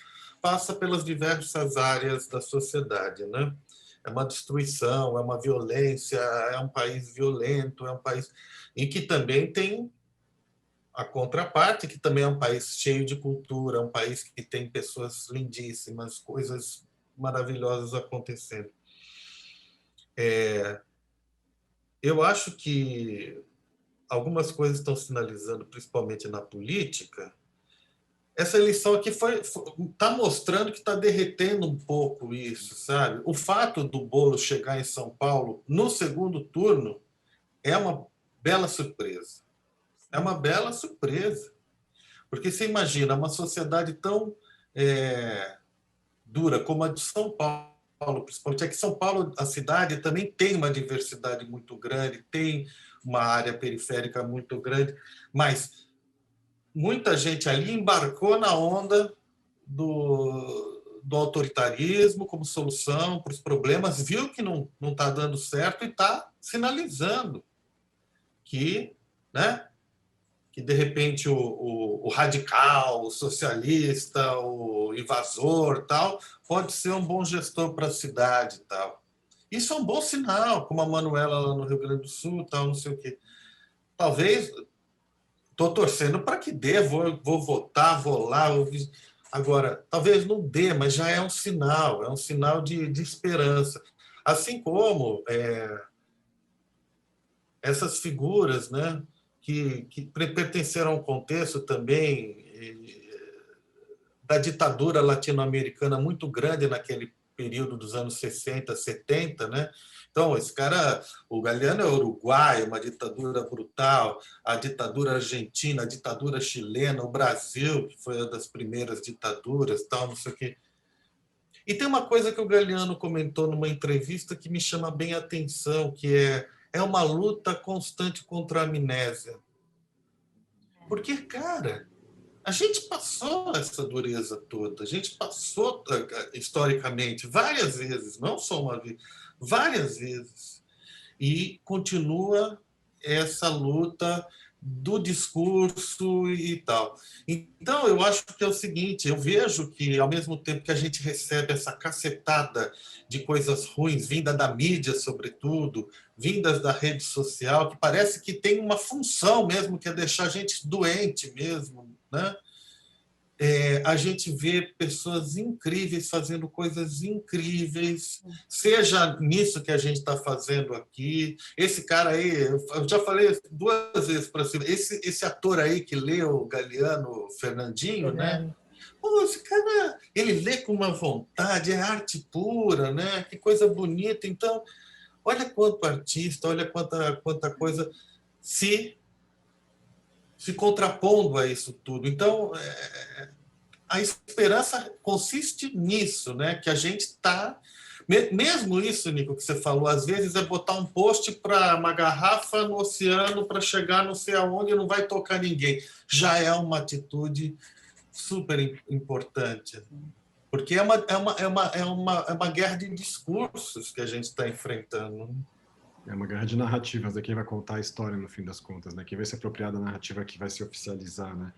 Speaker 4: passa pelas diversas áreas da sociedade, né? É uma destruição, é uma violência, é um país violento, é um país em que também tem a contraparte, que também é um país cheio de cultura, um país que tem pessoas lindíssimas, coisas maravilhosas acontecendo. Eu acho que algumas coisas estão sinalizando, principalmente na política. Essa eleição aqui está mostrando que está derretendo um pouco isso, sabe? O fato do Bolo chegar em São Paulo no segundo turno é uma bela surpresa. É uma bela surpresa. Porque você imagina uma sociedade tão dura como a de São Paulo, principalmente. É que São Paulo, a cidade, também tem uma diversidade muito grande, tem uma área periférica muito grande, mas muita gente ali embarcou na onda do autoritarismo como solução para os problemas, viu que não está dando certo e está sinalizando que, né, que de repente o radical, o socialista, o invasor, tal, pode ser um bom gestor para a cidade, tal. Isso é um bom sinal, como a Manuela lá no Rio Grande do Sul, tal, não sei o quê. Talvez estou torcendo para que dê, vou votar, vou lá. Agora, talvez não dê, mas já é um sinal de esperança. Assim como essas figuras, né, que pertenceram a um contexto também da ditadura latino-americana muito grande naquele período dos anos 60, 70, né? Então, esse cara, o Galeano é uruguaio, uma ditadura brutal, a ditadura argentina, a ditadura chilena, o Brasil, que foi uma das primeiras ditaduras, tal, não sei o quê. E tem uma coisa que o Galeano comentou numa entrevista que me chama bem a atenção, que é uma luta constante contra a amnésia. Porque, cara, a gente passou essa dureza toda, a gente passou historicamente várias vezes, não só uma vez, várias vezes. E continua essa luta do discurso e tal. Então, eu acho que é o seguinte, eu vejo que, ao mesmo tempo que a gente recebe essa cacetada de coisas ruins, vinda da mídia, sobretudo, vindas da rede social, que parece que tem uma função mesmo, que é deixar a gente doente mesmo, né? A gente vê pessoas incríveis fazendo coisas incríveis, seja nisso que a gente está fazendo aqui. Esse cara aí, eu já falei 2 vezes para cima, esse ator aí que lê o Galiano, Fernandinho, né? Pô, esse cara, ele lê com uma vontade, é arte pura, né? Que coisa bonita. Então, olha quanto artista, olha quanta coisa se contrapondo a isso tudo. Então, a esperança consiste nisso, né? Que a gente está... Mesmo isso, Nico, que você falou, às vezes é botar um poste para uma garrafa no oceano para chegar não sei aonde e não vai tocar ninguém. Já é uma atitude super importante. Porque é uma guerra de discursos que a gente está enfrentando.
Speaker 2: É uma guerra de narrativas, quem vai contar a história no fim das contas, né? Quem vai se apropriar da narrativa que vai se oficializar, né?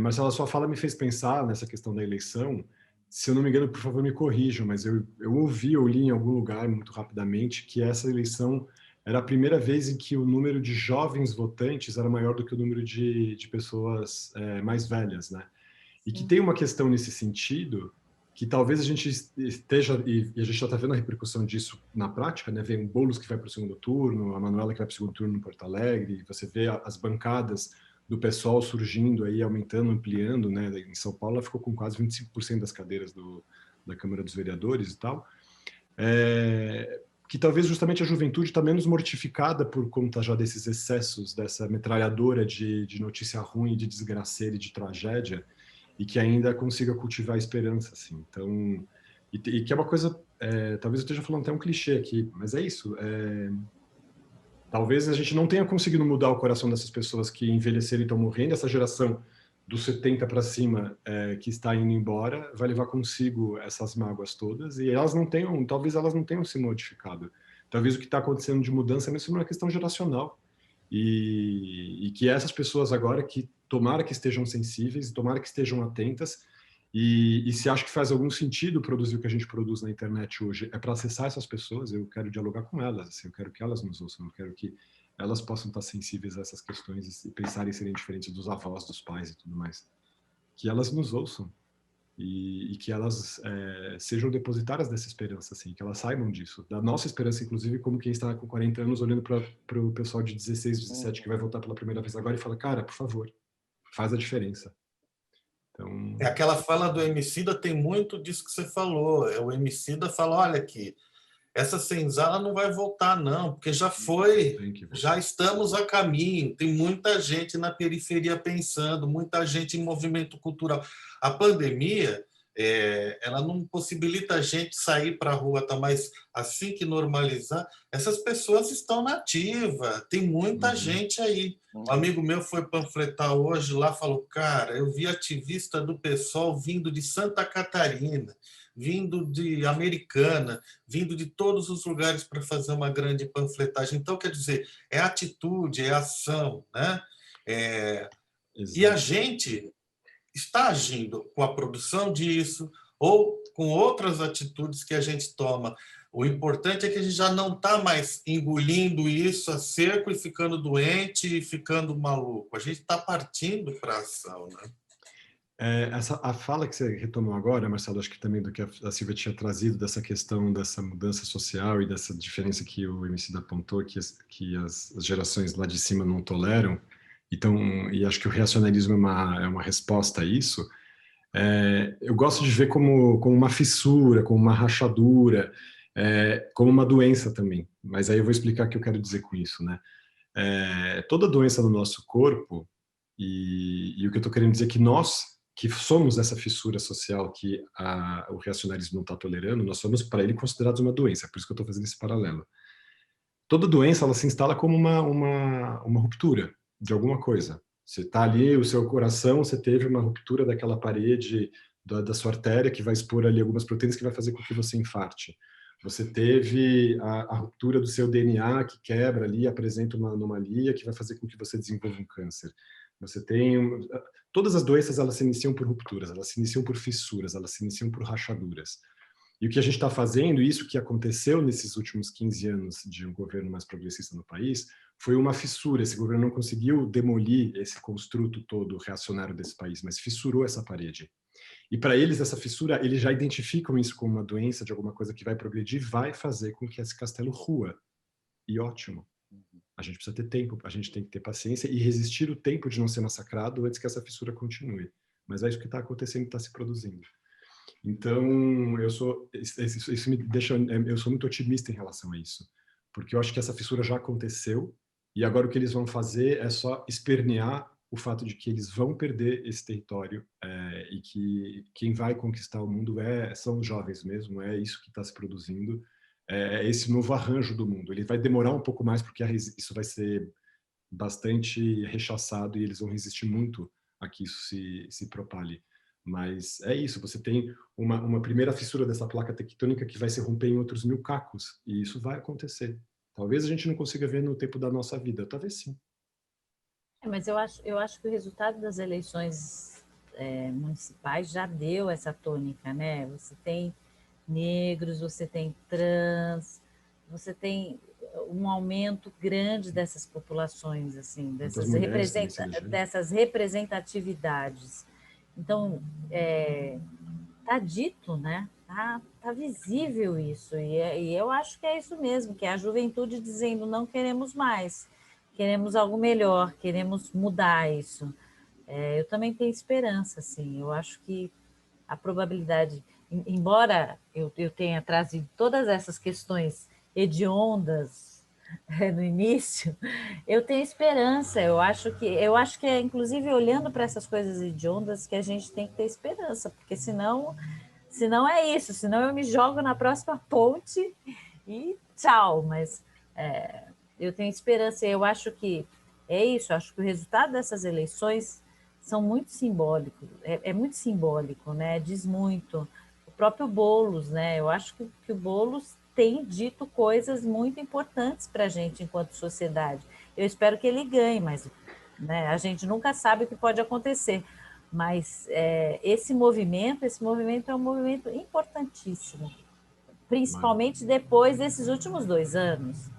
Speaker 2: Marcela, sua fala me fez pensar nessa questão da eleição. Se eu não me engano, por favor, me corrijam, mas eu ouvi ou li em algum lugar, muito rapidamente, que essa eleição era a primeira vez em que o número de jovens votantes era maior do que o número de pessoas mais velhas, né? E que tem uma questão nesse sentido, que talvez a gente esteja, e a gente já está vendo a repercussão disso na prática, né? Vem o Boulos que vai para o segundo turno, a Manuela que vai para o segundo turno em Porto Alegre, você vê as bancadas do PSOL surgindo aí, aumentando, ampliando, né? Em São Paulo, ela ficou com quase 25% das cadeiras da Câmara dos Vereadores e tal. Que talvez justamente a juventude está menos mortificada por conta já desses excessos, dessa metralhadora de notícia ruim, de desgraceira e de tragédia, e que ainda consiga cultivar a esperança, assim. Então, e que é uma coisa, talvez eu esteja falando até um clichê aqui, mas é isso. Talvez a gente não tenha conseguido mudar o coração dessas pessoas que envelheceram e estão morrendo. Essa geração dos 70 para cima que está indo embora vai levar consigo essas mágoas todas, e elas não tenham, talvez elas não tenham se modificado. Talvez o que está acontecendo de mudança é uma questão geracional. E que essas pessoas agora, que tomara que estejam sensíveis, tomara que estejam atentas, e se acha que faz algum sentido produzir o que a gente produz na internet hoje, é para acessar essas pessoas. Eu quero dialogar com elas, assim, eu quero que elas nos ouçam, eu quero que elas possam estar sensíveis a essas questões e pensarem em serem diferentes dos avós, dos pais e tudo mais. Que elas nos ouçam e que elas sejam depositárias dessa esperança, assim, que elas saibam disso, da nossa esperança, inclusive, como quem está com 40 anos olhando para o pessoal de 16, 17 que vai votar pela primeira vez agora e fala, cara, por favor, faz a diferença. Então...
Speaker 4: Aquela fala do Emicida tem muito disso que você falou. O Emicida fala, olha aqui, essa senzala não vai voltar não, porque já foi, já estamos a caminho, tem muita gente na periferia pensando, muita gente em movimento cultural. A pandemia, ela não possibilita a gente sair para a rua, tá? Mas assim que normalizar, essas pessoas estão na ativa, tem muita gente aí. Um amigo meu foi panfletar hoje lá, falou, cara, eu vi ativista do PSOL vindo de Santa Catarina, vindo de Americana, vindo de todos os lugares para fazer uma grande panfletagem. Então, quer dizer, é atitude, é ação, né? E a gente está agindo com a produção disso ou com outras atitudes que a gente toma. O importante é que a gente já não está mais engolindo isso a seco e ficando doente e ficando maluco. A gente está partindo para a ação, né?
Speaker 2: A fala que você retomou agora, Marcelo, acho que também do que a Silvia tinha trazido, dessa questão dessa mudança social e dessa diferença que o Emicida apontou, que as gerações lá de cima não toleram, então, e acho que o reacionarismo é uma resposta a isso. Eu gosto de ver como uma fissura, como uma rachadura, como uma doença também, mas aí eu vou explicar o que eu quero dizer com isso, né? Toda doença no nosso corpo, e o que eu estou querendo dizer é que nós, que somos essa fissura social que o reacionarismo não está tolerando, nós somos, para ele, considerados uma doença, por isso que eu estou fazendo esse paralelo. Toda doença, ela se instala como uma ruptura de alguma coisa. Você está ali, o seu coração, você teve uma ruptura daquela parede da sua artéria que vai expor ali algumas proteínas que vai fazer com que você infarte. Você teve a ruptura do seu DNA que quebra ali, apresenta uma anomalia que vai fazer com que você desenvolva um câncer. Você tem... Todas as doenças, elas se iniciam por rupturas, elas se iniciam por fissuras, elas se iniciam por rachaduras. E o que a gente está fazendo, isso que aconteceu nesses últimos 15 anos de um governo mais progressista no país, foi uma fissura. Esse governo não conseguiu demolir esse construto todo reacionário desse país, mas fissurou essa parede. E para eles, essa fissura, eles já identificam isso como uma doença de alguma coisa que vai progredir, vai fazer com que esse castelo rua. E ótimo. A gente precisa ter tempo, a gente tem que ter paciência e resistir o tempo de não ser massacrado antes que essa fissura continue. Mas é isso que está acontecendo e está se produzindo. Então, isso me deixa, eu sou muito otimista em relação a isso, porque eu acho que essa fissura já aconteceu e agora o que eles vão fazer é só espernear o fato de que eles vão perder esse território e que quem vai conquistar o mundo são os jovens mesmo, é isso que está se produzindo, é esse novo arranjo do mundo. Ele vai demorar um pouco mais porque isso vai ser bastante rechaçado e eles vão resistir muito a que isso se propale. Mas é isso, você tem uma primeira fissura dessa placa tectônica que vai se romper em outros 1000 cacos, e isso vai acontecer. Talvez a gente não consiga ver no tempo da nossa vida, talvez sim.
Speaker 1: Mas eu acho que o resultado das eleições municipais já deu essa tônica, né? Você tem negros, você tem trans, você tem um aumento grande dessas populações, assim,
Speaker 2: Muitas mulheres também se elegeram.
Speaker 1: dessas representatividades. Então, tá dito, né? Tá visível isso, e eu acho que é isso mesmo, que é a juventude dizendo não queremos mais, queremos algo melhor, queremos mudar isso. Eu também tenho esperança, assim, eu acho que a probabilidade, embora eu tenha trazido todas essas questões hediondas no início, eu tenho esperança. Eu acho que é inclusive olhando para essas coisas hediondas que a gente tem que ter esperança, porque senão é isso, senão eu me jogo na próxima ponte e tchau. Mas eu tenho esperança. Eu acho que é isso. Eu acho que o resultado dessas eleições são muito simbólicos, é muito simbólico, né? Diz muito. O próprio Boulos, né? Eu acho que o Boulos tem dito coisas muito importantes para a gente enquanto sociedade. Eu espero que ele ganhe, mas né, a gente nunca sabe o que pode acontecer. Mas esse movimento é um movimento importantíssimo, principalmente depois desses últimos 2 anos,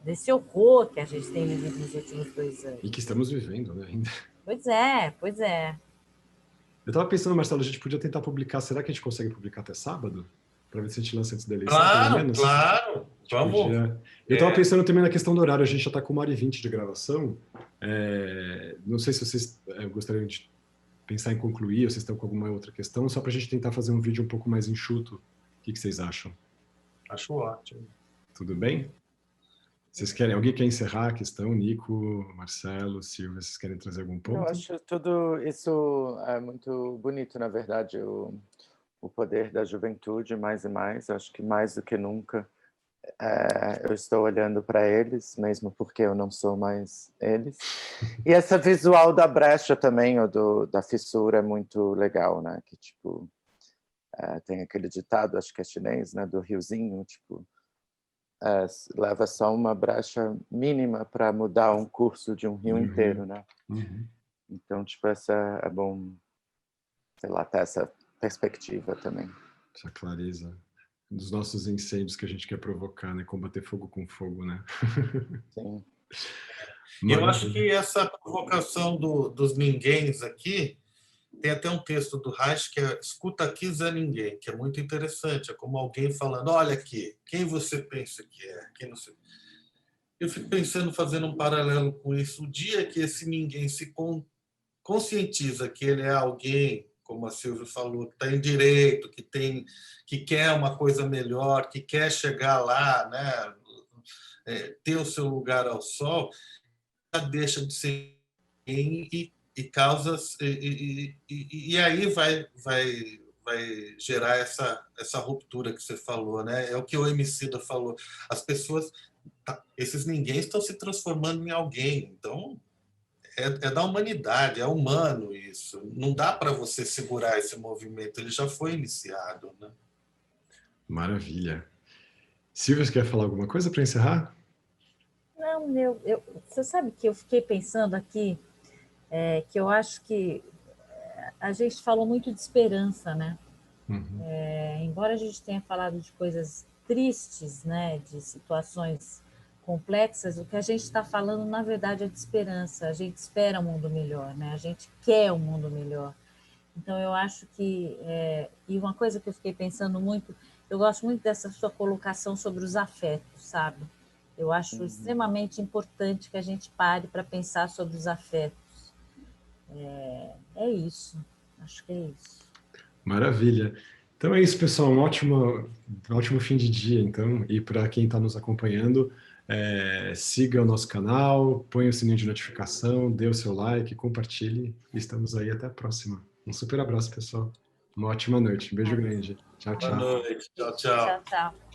Speaker 1: desse horror que a gente tem vivido nos últimos 2 anos.
Speaker 2: E que estamos vivendo, né, ainda.
Speaker 1: Pois é, pois é.
Speaker 2: Eu estava pensando, Marcelo, a gente podia tentar publicar, será que a gente consegue publicar até sábado? Para ver se a gente lança antes da eleição, pelo
Speaker 4: Claro,
Speaker 2: menos?
Speaker 4: claro. Vamos.
Speaker 2: Podia... Eu estava pensando também na questão do horário, a gente já está com 1h20 de gravação. Não sei se vocês gostariam de pensar em concluir, ou vocês estão com alguma outra questão, só para a gente tentar fazer um vídeo um pouco mais enxuto. O que vocês acham?
Speaker 4: Acho ótimo.
Speaker 2: Tudo bem? Vocês querem? Alguém quer encerrar a questão? Nico, Marcelo, Silvia, vocês querem trazer algum ponto?
Speaker 3: Eu acho tudo isso é muito bonito, na verdade, o poder da juventude, mais e mais. Eu acho que mais do que nunca eu estou olhando para eles, mesmo porque eu não sou mais eles. E essa visual da brecha também, ou da fissura, é muito legal, né? Que, tipo, tem aquele ditado, acho que é chinês, né? Do riozinho, tipo, leva só uma brecha mínima para mudar um curso de um rio inteiro, né?
Speaker 2: Uhum.
Speaker 3: Então, tipo, é bom, sei lá, ter essa perspectiva também.
Speaker 2: Essa clareza dos nossos incêndios que a gente quer provocar, né? Combater fogo com fogo, né?
Speaker 3: Sim.
Speaker 4: Eu acho que essa provocação dos ninguéms aqui, tem até um texto do Reich que é Escuta aqui, Zé Ninguém, que é muito interessante. É como alguém falando, olha aqui, quem você pensa que é? Quem você... Eu fico pensando, fazendo um paralelo com isso, o dia que esse ninguém se conscientiza que ele é alguém, como a Silvia falou, que tem direito, que quer uma coisa melhor, que quer chegar lá, né? Ter o seu lugar ao sol, deixa de ser ninguém e causas e aí vai gerar essa ruptura que você falou, né? É o que o Emicida falou. As pessoas, esses ninguém estão se transformando em alguém. Então é da humanidade, é humano isso. Não dá para você segurar esse movimento, ele já foi iniciado, né?
Speaker 2: Maravilha. Silvia, você quer falar alguma coisa para encerrar?
Speaker 1: Não, você sabe que eu fiquei pensando aqui, que eu acho que a gente falou muito de esperança, né?
Speaker 2: Uhum.
Speaker 1: Embora a gente tenha falado de coisas tristes, né, de situações complexas, o que a gente está falando, na verdade, é de esperança. A gente espera um mundo melhor, né? A gente quer um mundo melhor. Então, eu acho que... e uma coisa que eu fiquei pensando muito, eu gosto muito dessa sua colocação sobre os afetos, sabe? Eu acho extremamente importante que a gente pare para pensar sobre os afetos. É isso. Acho que é isso.
Speaker 2: Maravilha. Então é isso, pessoal. Um ótimo fim de dia, então. E para quem está nos acompanhando, siga o nosso canal, ponha o sininho de notificação, dê o seu like, compartilhe. Estamos aí, até a próxima. Um super abraço, pessoal. Uma ótima noite. Um beijo grande. Tchau, tchau.
Speaker 4: Boa noite. Tchau, tchau.
Speaker 1: Tchau, tchau.